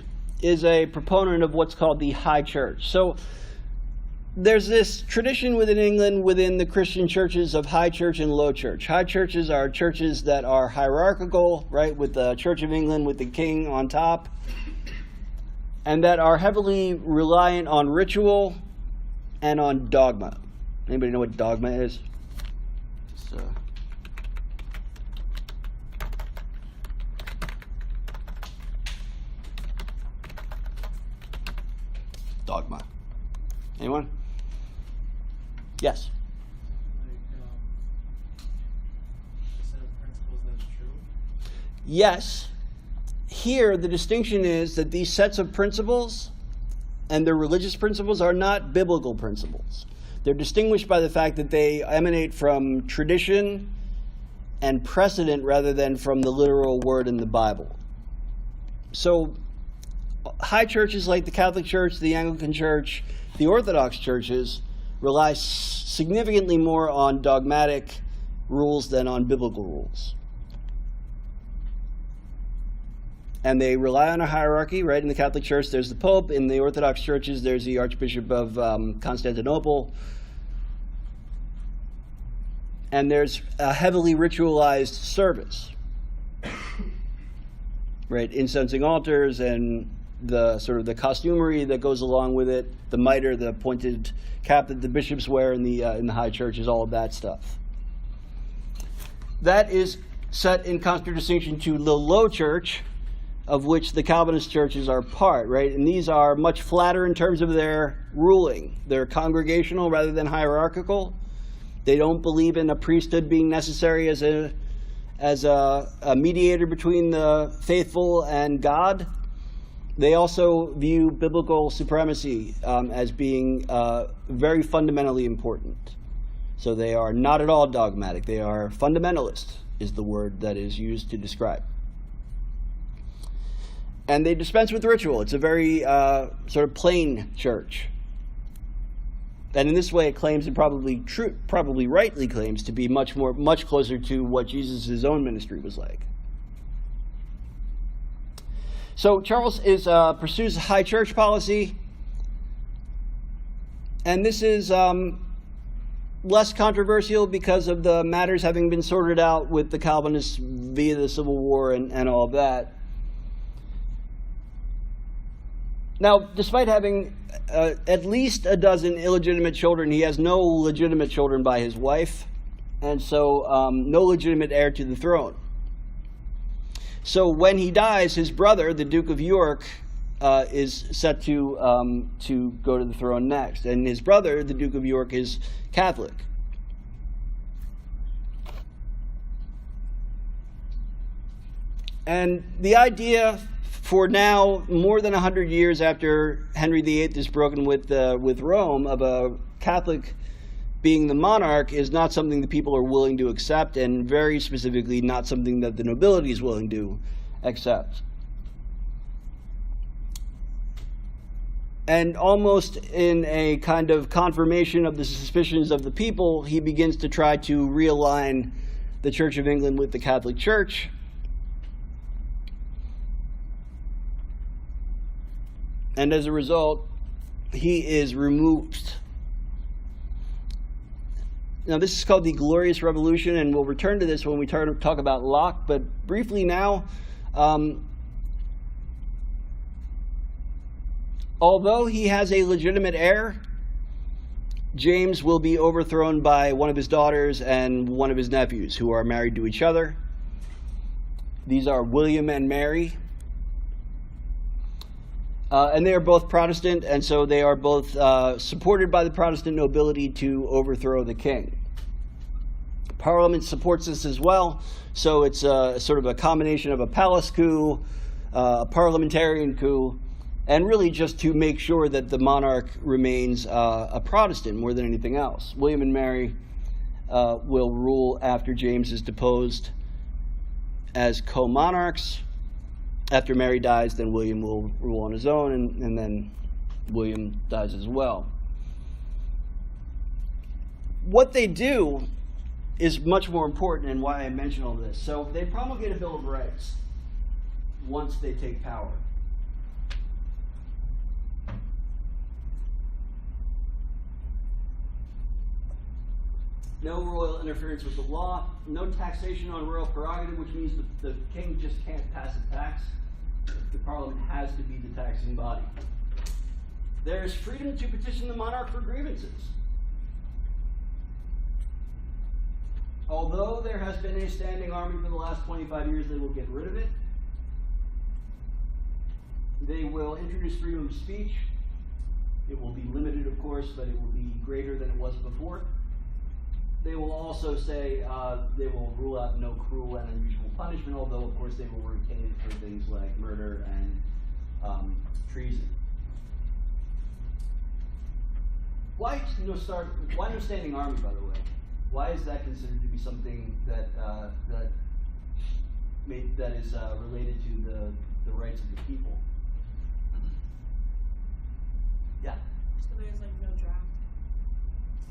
is a proponent of what's called the High Church. So there's this tradition within England, within the Christian churches, of High Church and Low Church. High churches are churches that are hierarchical, right, with the Church of England, with the king on top, and that are heavily reliant on ritual and on dogma. Anybody know what dogma is? Dogma. Anyone? Yes. A set of principles that's true? Yes. Here, the distinction is that these sets of principles and their religious principles are not biblical principles. They're distinguished by the fact that they emanate from tradition and precedent rather than from the literal word in the Bible. So, high churches like the Catholic Church, the Anglican Church, the Orthodox churches rely significantly more on dogmatic rules than on biblical rules. And they rely on a hierarchy, right? In the Catholic Church, there's the Pope. In the Orthodox churches, there's the Archbishop of Constantinople. And there's a heavily ritualized service, right? Incensing altars and the sort of the costumery that goes along with it, the mitre, the pointed cap that the bishops wear in the high churches, all of that stuff. That is set in contradistinction to the low church, of which the Calvinist churches are part, right? And these are much flatter in terms of their ruling. They're congregational rather than hierarchical. They don't believe in a priesthood being necessary as a mediator between the faithful and God. They also view biblical supremacy as being very fundamentally important. So they are not at all dogmatic. They are fundamentalist, is the word that is used to describe. And they dispense with ritual. It's a very sort of plain church. And in this way, it claims, and probably rightly claims, to be much closer to what Jesus' own ministry was like. So Charles pursues a high church policy, and this is less controversial because of the matters having been sorted out with the Calvinists via the Civil War and all of that. Now, despite having at least a dozen illegitimate children, he has no legitimate children by his wife, and so no legitimate heir to the throne. So when he dies, his brother, the Duke of York, is set to go to the throne next. And his brother, the Duke of York, is Catholic. And the idea for now, more than 100 years after Henry VIII is broken with Rome, of a Catholic being the monarch is not something that people are willing to accept, and very specifically not something that the nobility is willing to accept. And almost in a kind of confirmation of the suspicions of the people, he begins to try to realign the Church of England with the Catholic Church. And as a result, he is removed. Now, this is called the Glorious Revolution, and we'll return to this when we talk about Locke. But briefly now, although he has a legitimate heir, James will be overthrown by one of his daughters and one of his nephews, who are married to each other. These are William and Mary. And they are both Protestant, and so they are both supported by the Protestant nobility to overthrow the king. Parliament supports this as well, so it's sort of a combination of a palace coup, a parliamentarian coup, and really just to make sure that the monarch remains a Protestant more than anything else. William and Mary will rule after James is deposed as co-monarchs. After Mary dies, then William will rule on his own, and then William dies as well. what they do is much more important and why I mention all this. So they promulgate a Bill of Rights once they take power. No royal interference with the law, no taxation on royal prerogative, which means the king just can't pass a tax. The parliament has to be the taxing body. There's freedom to petition the monarch for grievances. Although there has been a standing army for the last 25 years, they will get rid of it. They will introduce freedom of speech. It will be limited, of course, but it will be greater than it was before. They will also say they will rule out no cruel and unusual punishment, although, of course, they will retain it for things like murder and treason. Why no standing army, by the way? Why is that considered to be something that is related to the rights of the people? Yeah. So there's like no draft.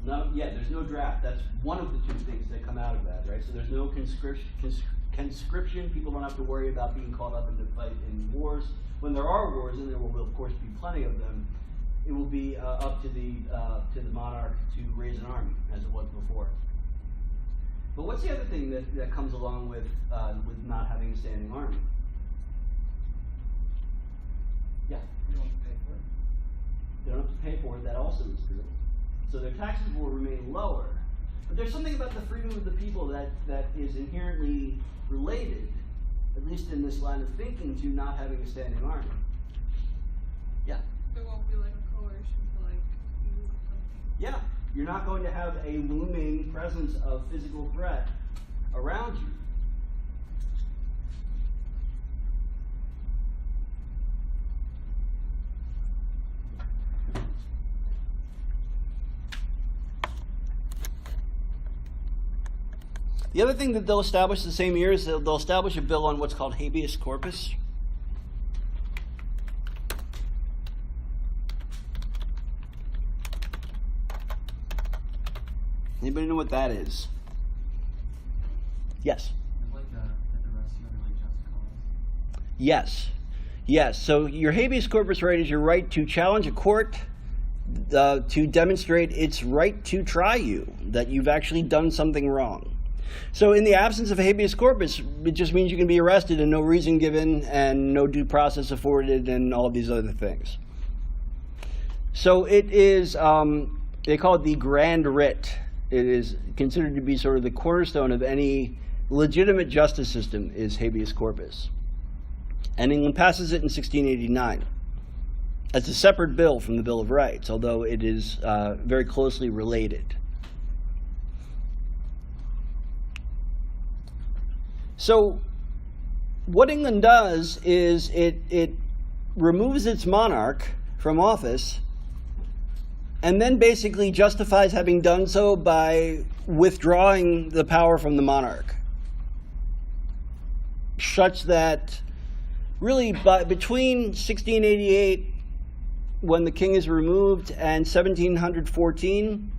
No, yeah, there's no draft. That's one of the two things that come out of that, right? So there's no conscription. People don't have to worry about being caught up in the fight in wars. When there are wars, and there will of course be plenty of them, it will be up to the monarch to raise an army, as it was before. But what's the other thing that comes along with not having a standing army? Yeah. You don't have to pay for it. They don't have to pay for it. That also is true. So their taxes will remain lower. But there's something about the freedom of the people that is inherently related, at least in this line of thinking, to not having a standing army. Yeah. There won't be like a coercion to like you or something. Yeah. You're not going to have a looming presence of physical threat around you. The other thing that they'll establish the same year is they'll establish a bill on what's called habeas corpus. Anybody know what that is? Yes. It's like the rest of it, like just cause. Yes. Yes. So your habeas corpus right is your right to challenge a court to demonstrate its right to try you, that you've actually done something wrong. So in the absence of habeas corpus, it just means you can be arrested and no reason given and no due process afforded and all of these other things. So it is, they call it the grand writ. It is considered to be sort of the cornerstone of any legitimate justice system is habeas corpus. And England passes it in 1689 as a separate bill from the Bill of Rights, although it is very closely related. So what England does is it removes its monarch from office and then basically justifies having done so by withdrawing the power from the monarch, such that really between 1688, when the king is removed, and 1714,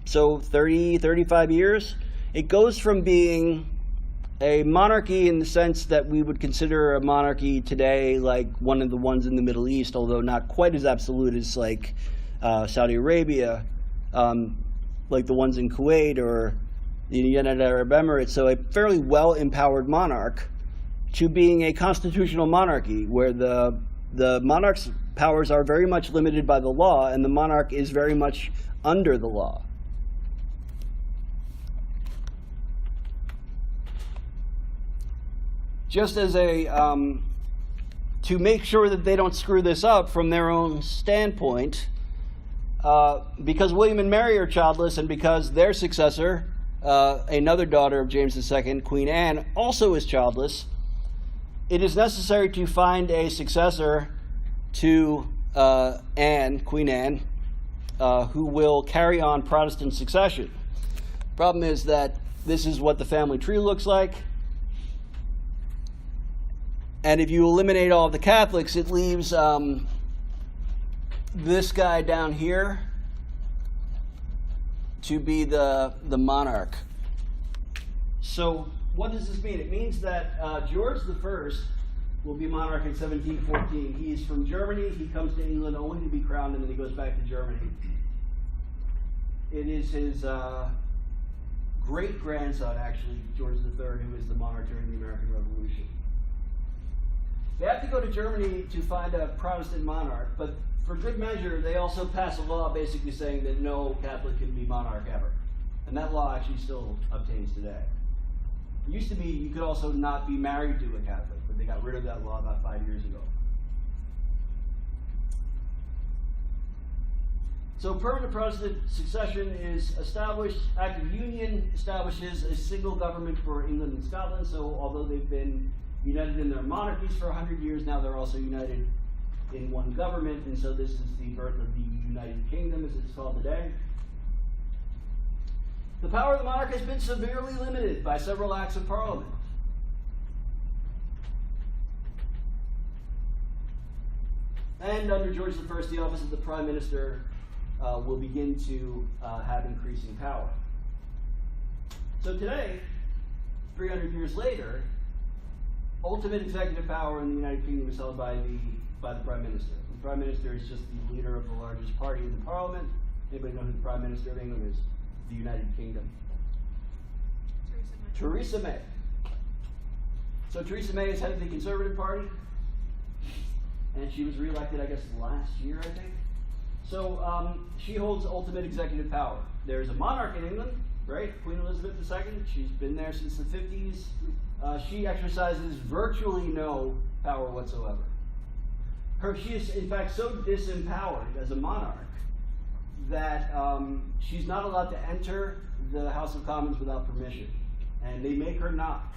so 35 years, it goes from being a monarchy in the sense that we would consider a monarchy today like one of the ones in the Middle East, although not quite as absolute as like Saudi Arabia, like the ones in Kuwait or the United Arab Emirates, so a fairly well-empowered monarch, to being a constitutional monarchy where the monarch's powers are very much limited by the law and the monarch is very much under the law. Just as a, to make sure that they don't screw this up from their own standpoint, because William and Mary are childless and because their successor, another daughter of James II, Queen Anne, also is childless, it is necessary to find a successor to Anne, Queen Anne, who will carry on Protestant succession. Problem is that this is what the family tree looks like. And if you eliminate all of the Catholics, it leaves this guy down here to be the monarch. So what does this mean? It means that George I will be monarch in 1714. He's from Germany. He comes to England only to be crowned, and then he goes back to Germany. It is his great-grandson, actually, George III, who is the monarch during the American Revolution. They have to go to Germany to find a Protestant monarch, but for good measure, they also pass a law basically saying that no Catholic can be monarch ever. And that law actually still obtains today. It used to be you could also not be married to a Catholic, but they got rid of that law about 5 years ago. So permanent Protestant succession is established. Act of Union establishes a single government for England and Scotland. So although they've been united in their monarchies for 100 years, now they're also united in one government. And so this is the birth of the United Kingdom, as it's called today. The power of the monarch has been severely limited by several acts of Parliament. And under George I, the office of the Prime Minister will begin to have increasing power. So today, 300 years later, ultimate executive power in the United Kingdom is held by the Prime Minister. The Prime Minister is just the leader of the largest party in the Parliament. Anybody know who the Prime Minister of England is? The United Kingdom. Theresa May. So Theresa May is head of the Conservative Party, and she was reelected, I guess, last year, I think. So she holds ultimate executive power. There's a monarch in England, right? Queen Elizabeth II. She's been there since the 50s. She exercises virtually no power whatsoever. She is, in fact, so disempowered as a monarch that she's not allowed to enter the House of Commons without permission. And they make her knock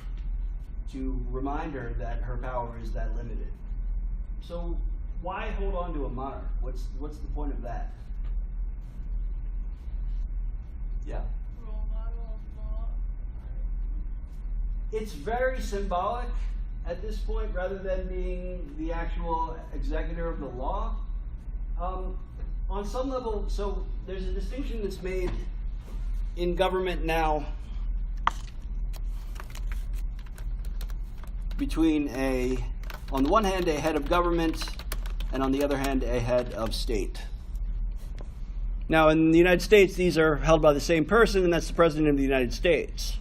to remind her that her power is that limited. So why hold on to a monarch? What's the point of that? Yeah. Role model of law. It's very symbolic at this point, rather than being the actual executor of the law. On some level, so there's a distinction that's made in government now between on the one hand, a head of government, and on the other hand, a head of state. Now, in the United States, these are held by the same person, and that's the President of the United States.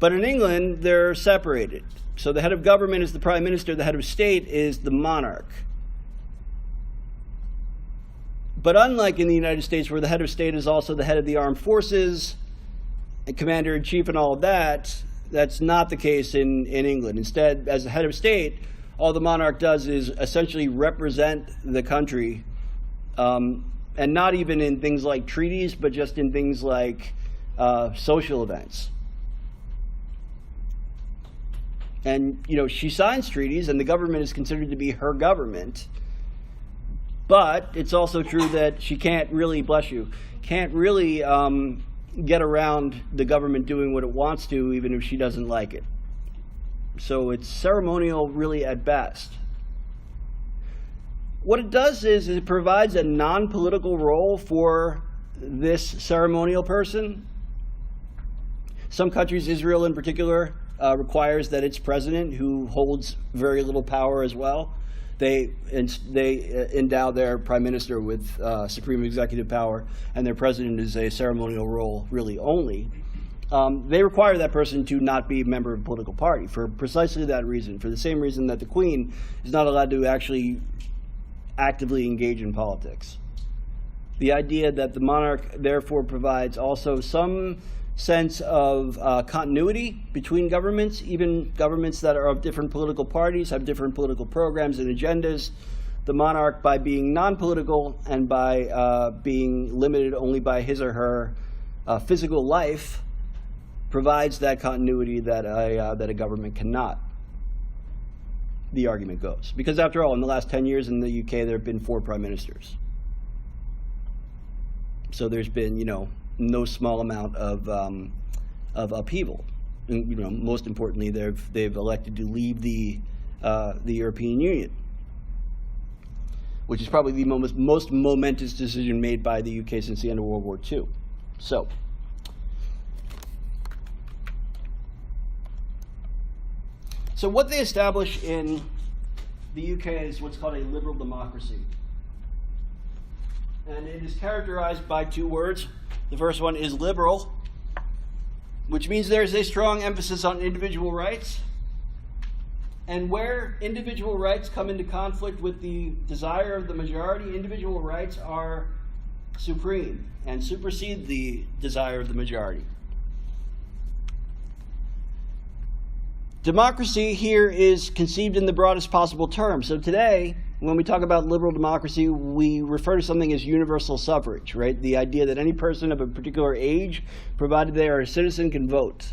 But in England, they're separated. So the head of government is the Prime Minister, the head of state is the monarch. But unlike in the United States, where the head of state is also the head of the armed forces, and commander-in-chief and all of that, that's not the case in England. Instead, as the head of state, all the monarch does is essentially represent the country, and not even in things like treaties, but just in things like social events. And, she signs treaties, and the government is considered to be her government. But it's also true that she can't really, can't really get around the government doing what it wants to, even if she doesn't like it. So it's ceremonial, really, at best. What it does is it provides a non-political role for this ceremonial person. Some countries, Israel in particular, requires that its president, who holds very little power as well, they endow their prime minister with supreme executive power, and their president is a ceremonial role really only. They require that person to not be a member of a political party for precisely that reason, for the same reason that the Queen is not allowed to actually actively engage in politics. The idea that the monarch therefore provides also some sense of continuity between governments, even governments that are of different political parties, have different political programs and agendas. The monarch, by being non-political and by being limited only by his or her physical life, provides that continuity that a government cannot, the argument goes. Because after all, in the last 10 years in the UK, there have been 4 prime ministers. So there's been, no small amount of upheaval. And, most importantly, they've elected to leave the European Union. which is probably the most momentous decision made by the UK since the end of World War II. So what they establish in the UK is what's called a liberal democracy. And it is characterized by two words. The first one is liberal, which means there's a strong emphasis on individual rights. And where individual rights come into conflict with the desire of the majority, individual rights are supreme and supersede the desire of the majority. Democracy here is conceived in the broadest possible terms. So today, when we talk about liberal democracy, we refer to something as universal suffrage, right? The idea that any person of a particular age, provided they are a citizen, can vote.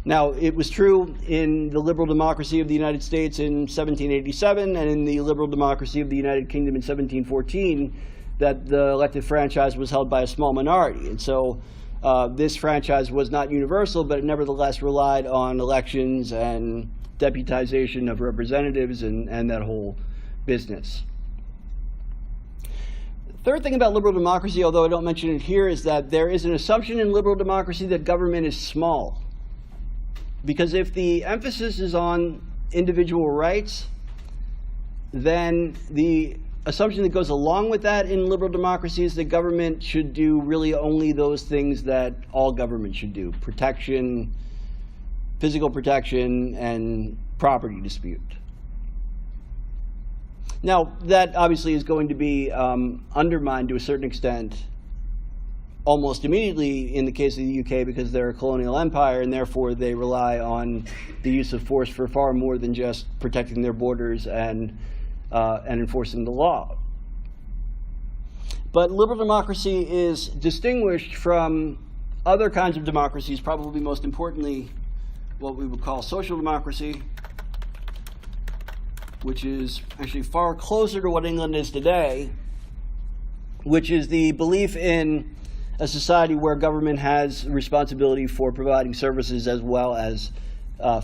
Now, it was true in the liberal democracy of the United States in 1787 and in the liberal democracy of the United Kingdom in 1714 that the elected franchise was held by a small minority. And so this franchise was not universal, but it nevertheless relied on elections and deputization of representatives and that whole business. The third thing about liberal democracy, although I don't mention it here, is that there is an assumption in liberal democracy that government is small. Because if the emphasis is on individual rights, then the assumption that goes along with that in liberal democracy is that government should do really only those things that all government should do: protection, physical protection, and property dispute. Now, that obviously is going to be undermined to a certain extent almost immediately in the case of the UK because they're a colonial empire, and therefore they rely on the use of force for far more than just protecting their borders and enforcing the law. But liberal democracy is distinguished from other kinds of democracies, probably most importantly what we would call social democracy, which is actually far closer to what England is today, which is the belief in a society where government has responsibility for providing services as well as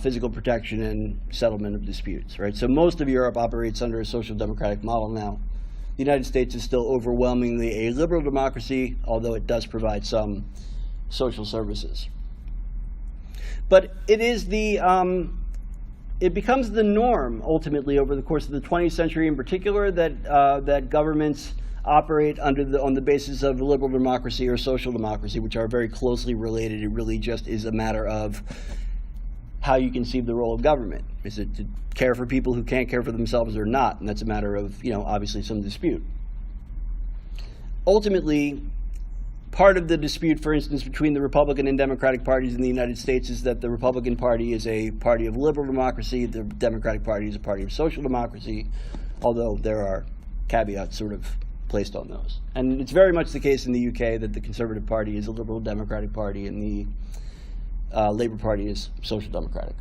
physical protection and settlement of disputes, right? So most of Europe operates under a social democratic model now. The United States is still overwhelmingly a liberal democracy, although it does provide some social services. But it is it becomes the norm ultimately over the course of the 20th century in particular that governments operate on the basis of liberal democracy or social democracy, which are very closely related. It really just is a matter of how you conceive the role of government. Is it to care for people who can't care for themselves or not? And that's a matter of, obviously some dispute. Ultimately, part of the dispute, for instance, between the Republican and Democratic parties in the United States is that the Republican Party is a party of liberal democracy, the Democratic Party is a party of social democracy, although there are caveats sort of placed on those. And it's very much the case in the UK that the Conservative Party is a liberal democratic party and the Labour Party is social democratic.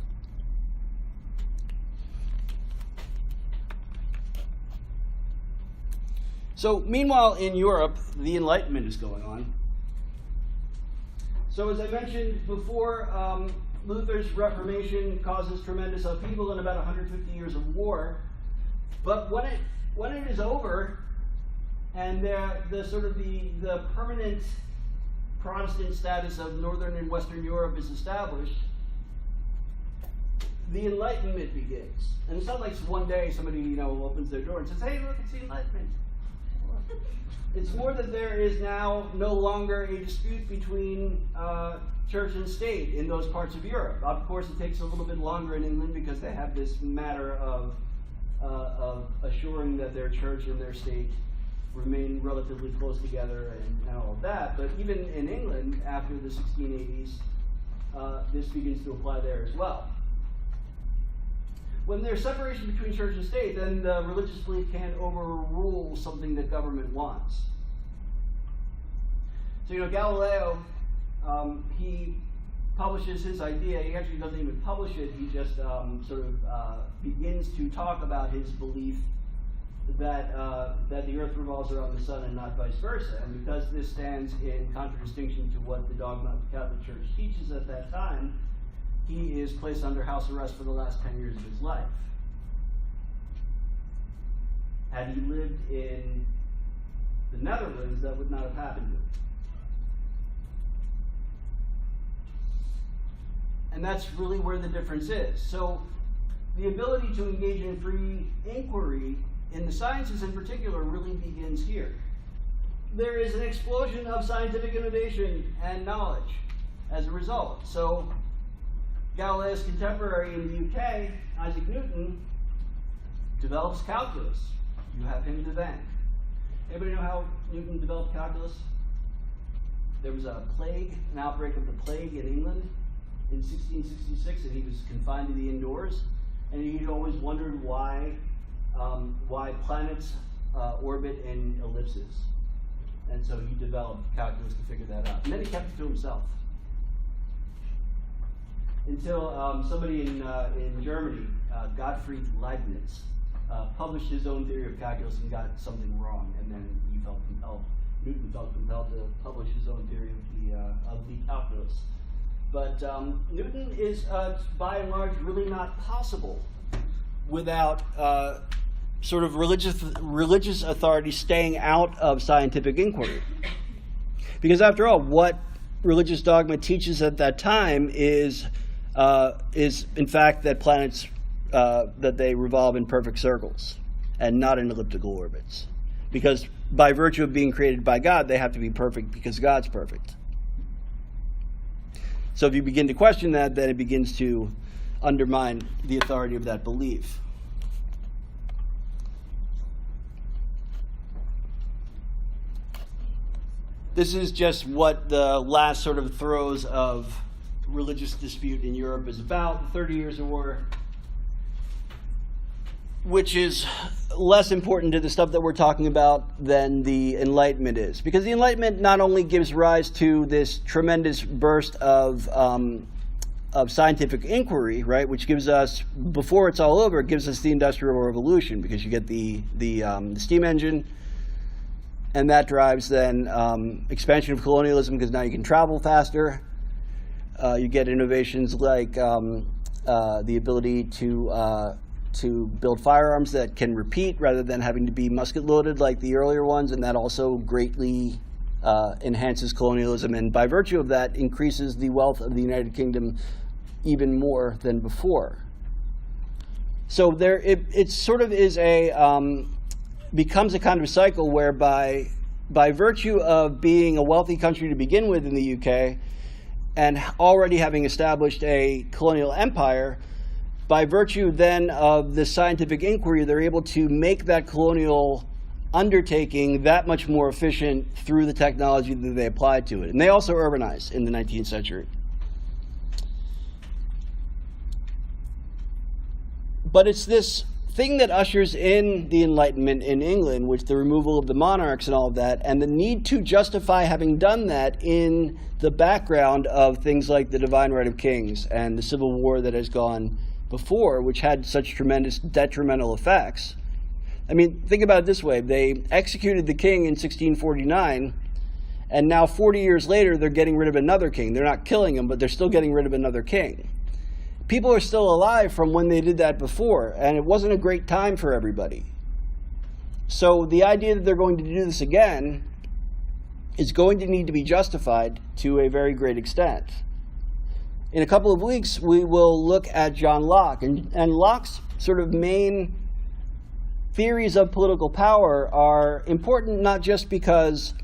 So meanwhile in Europe, the Enlightenment is going on. So as I mentioned before, Luther's Reformation causes tremendous upheaval and about 150 years of war. But when it is over, and the permanent Protestant status of Northern and Western Europe is established, the Enlightenment begins. And it's not like one day somebody opens their door and says, "Hey, look, it's the Enlightenment." It's more that there is now no longer a dispute between church and state in those parts of Europe. Of course, it takes a little bit longer in England because they have this matter of assuring that their church and their state remain relatively close together and all of that. But even in England, after the 1680s, this begins to apply there as well. When there's separation between church and state, then the religious belief can't overrule something that government wants. So, Galileo, he publishes his idea. He actually doesn't even publish it. He just begins to talk about his belief that the earth revolves around the sun and not vice versa. And because this stands in contradistinction to what the dogma of the Catholic Church teaches at that time, he is placed under house arrest for the last 10 years of his life. Had he lived in the Netherlands, that would not have happened to him. And that's really where the difference is. So the ability to engage in free inquiry in the sciences in particular really begins here. There is an explosion of scientific innovation and knowledge as a result. So Galileo's contemporary in the UK, Isaac Newton, develops calculus. You have him to thank. Anybody know how Newton developed calculus? There was a plague, an outbreak of the plague in England in 1666, and he was confined to the indoors. And he'd always wondered why planets orbit in ellipses. And so he developed calculus to figure that out. And then he kept it to himself. Until somebody in Germany, Gottfried Leibniz, published his own theory of calculus and got something wrong, and then Newton felt compelled to publish his own theory of the calculus. But Newton is, by and large, really not possible without sort of religious authority staying out of scientific inquiry. Because after all, what religious dogma teaches at that time is in fact that planets that they revolve in perfect circles and not in elliptical orbits. Because by virtue of being created by God, they have to be perfect because God's perfect. So if you begin to question that, then it begins to undermine the authority of that belief. This is just what the last sort of throes of religious dispute in Europe is about, the 30 Years' War, which is less important to the stuff that we're talking about than the Enlightenment is. Because the Enlightenment not only gives rise to this tremendous burst of scientific inquiry, right, which gives us, before it's all over, it gives us the Industrial Revolution, because you get the steam engine, and that drives then expansion of colonialism, because now you can travel faster. You get innovations like the ability to build firearms that can repeat rather than having to be musket loaded like the earlier ones, and that also greatly enhances colonialism, and by virtue of that increases the wealth of the United Kingdom even more than before. So it sort of is becomes a kind of cycle whereby, by virtue of being a wealthy country to begin with in the UK, and already having established a colonial empire, by virtue then of the scientific inquiry, they're able to make that colonial undertaking that much more efficient through the technology that they apply to it. And they also urbanize in the 19th century. But it's this thing that ushers in the Enlightenment in England, which the removal of the monarchs and all of that, and the need to justify having done that in the background of things like the divine right of kings and the civil war that has gone before, which had such tremendous detrimental effects. I mean, think about it this way. They executed the king in 1649, and now 40 years later, they're getting rid of another king. They're not killing him, but they're still getting rid of another king. People are still alive from when they did that before, and it wasn't a great time for everybody. So the idea that they're going to do this again is going to need to be justified to a very great extent. In a couple of weeks, we will look at John Locke, and Locke's sort of main theories of political power are important not just because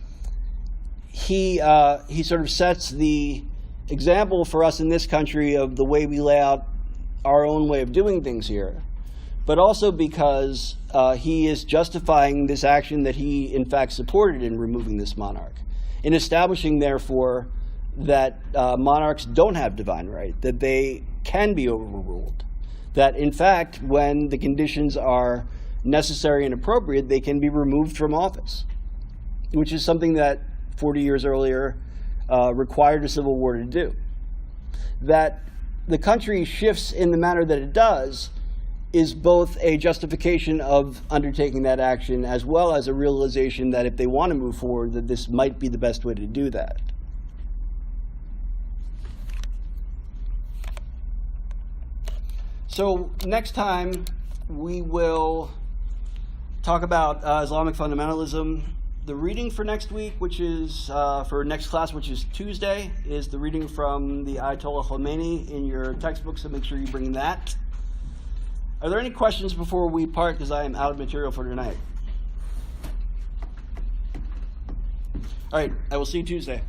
he sort of sets the example for us in this country of the way we lay out our own way of doing things here, but also because he is justifying this action that he in fact supported in removing this monarch, in establishing therefore that monarchs don't have divine right, that they can be overruled, that in fact when the conditions are necessary and appropriate, they can be removed from office, which is something that 40 years earlier required a civil war to do. That the country shifts in the manner that it does is both a justification of undertaking that action as well as a realization that if they want to move forward, that this might be the best way to do that. So next time we will talk about Islamic fundamentalism. The reading for next week, which is for next class, which is Tuesday, is the reading from the Ayatollah Khomeini in your textbook, so make sure you bring that. Are there any questions before we part, because I am out of material for tonight? All right, I will see you Tuesday.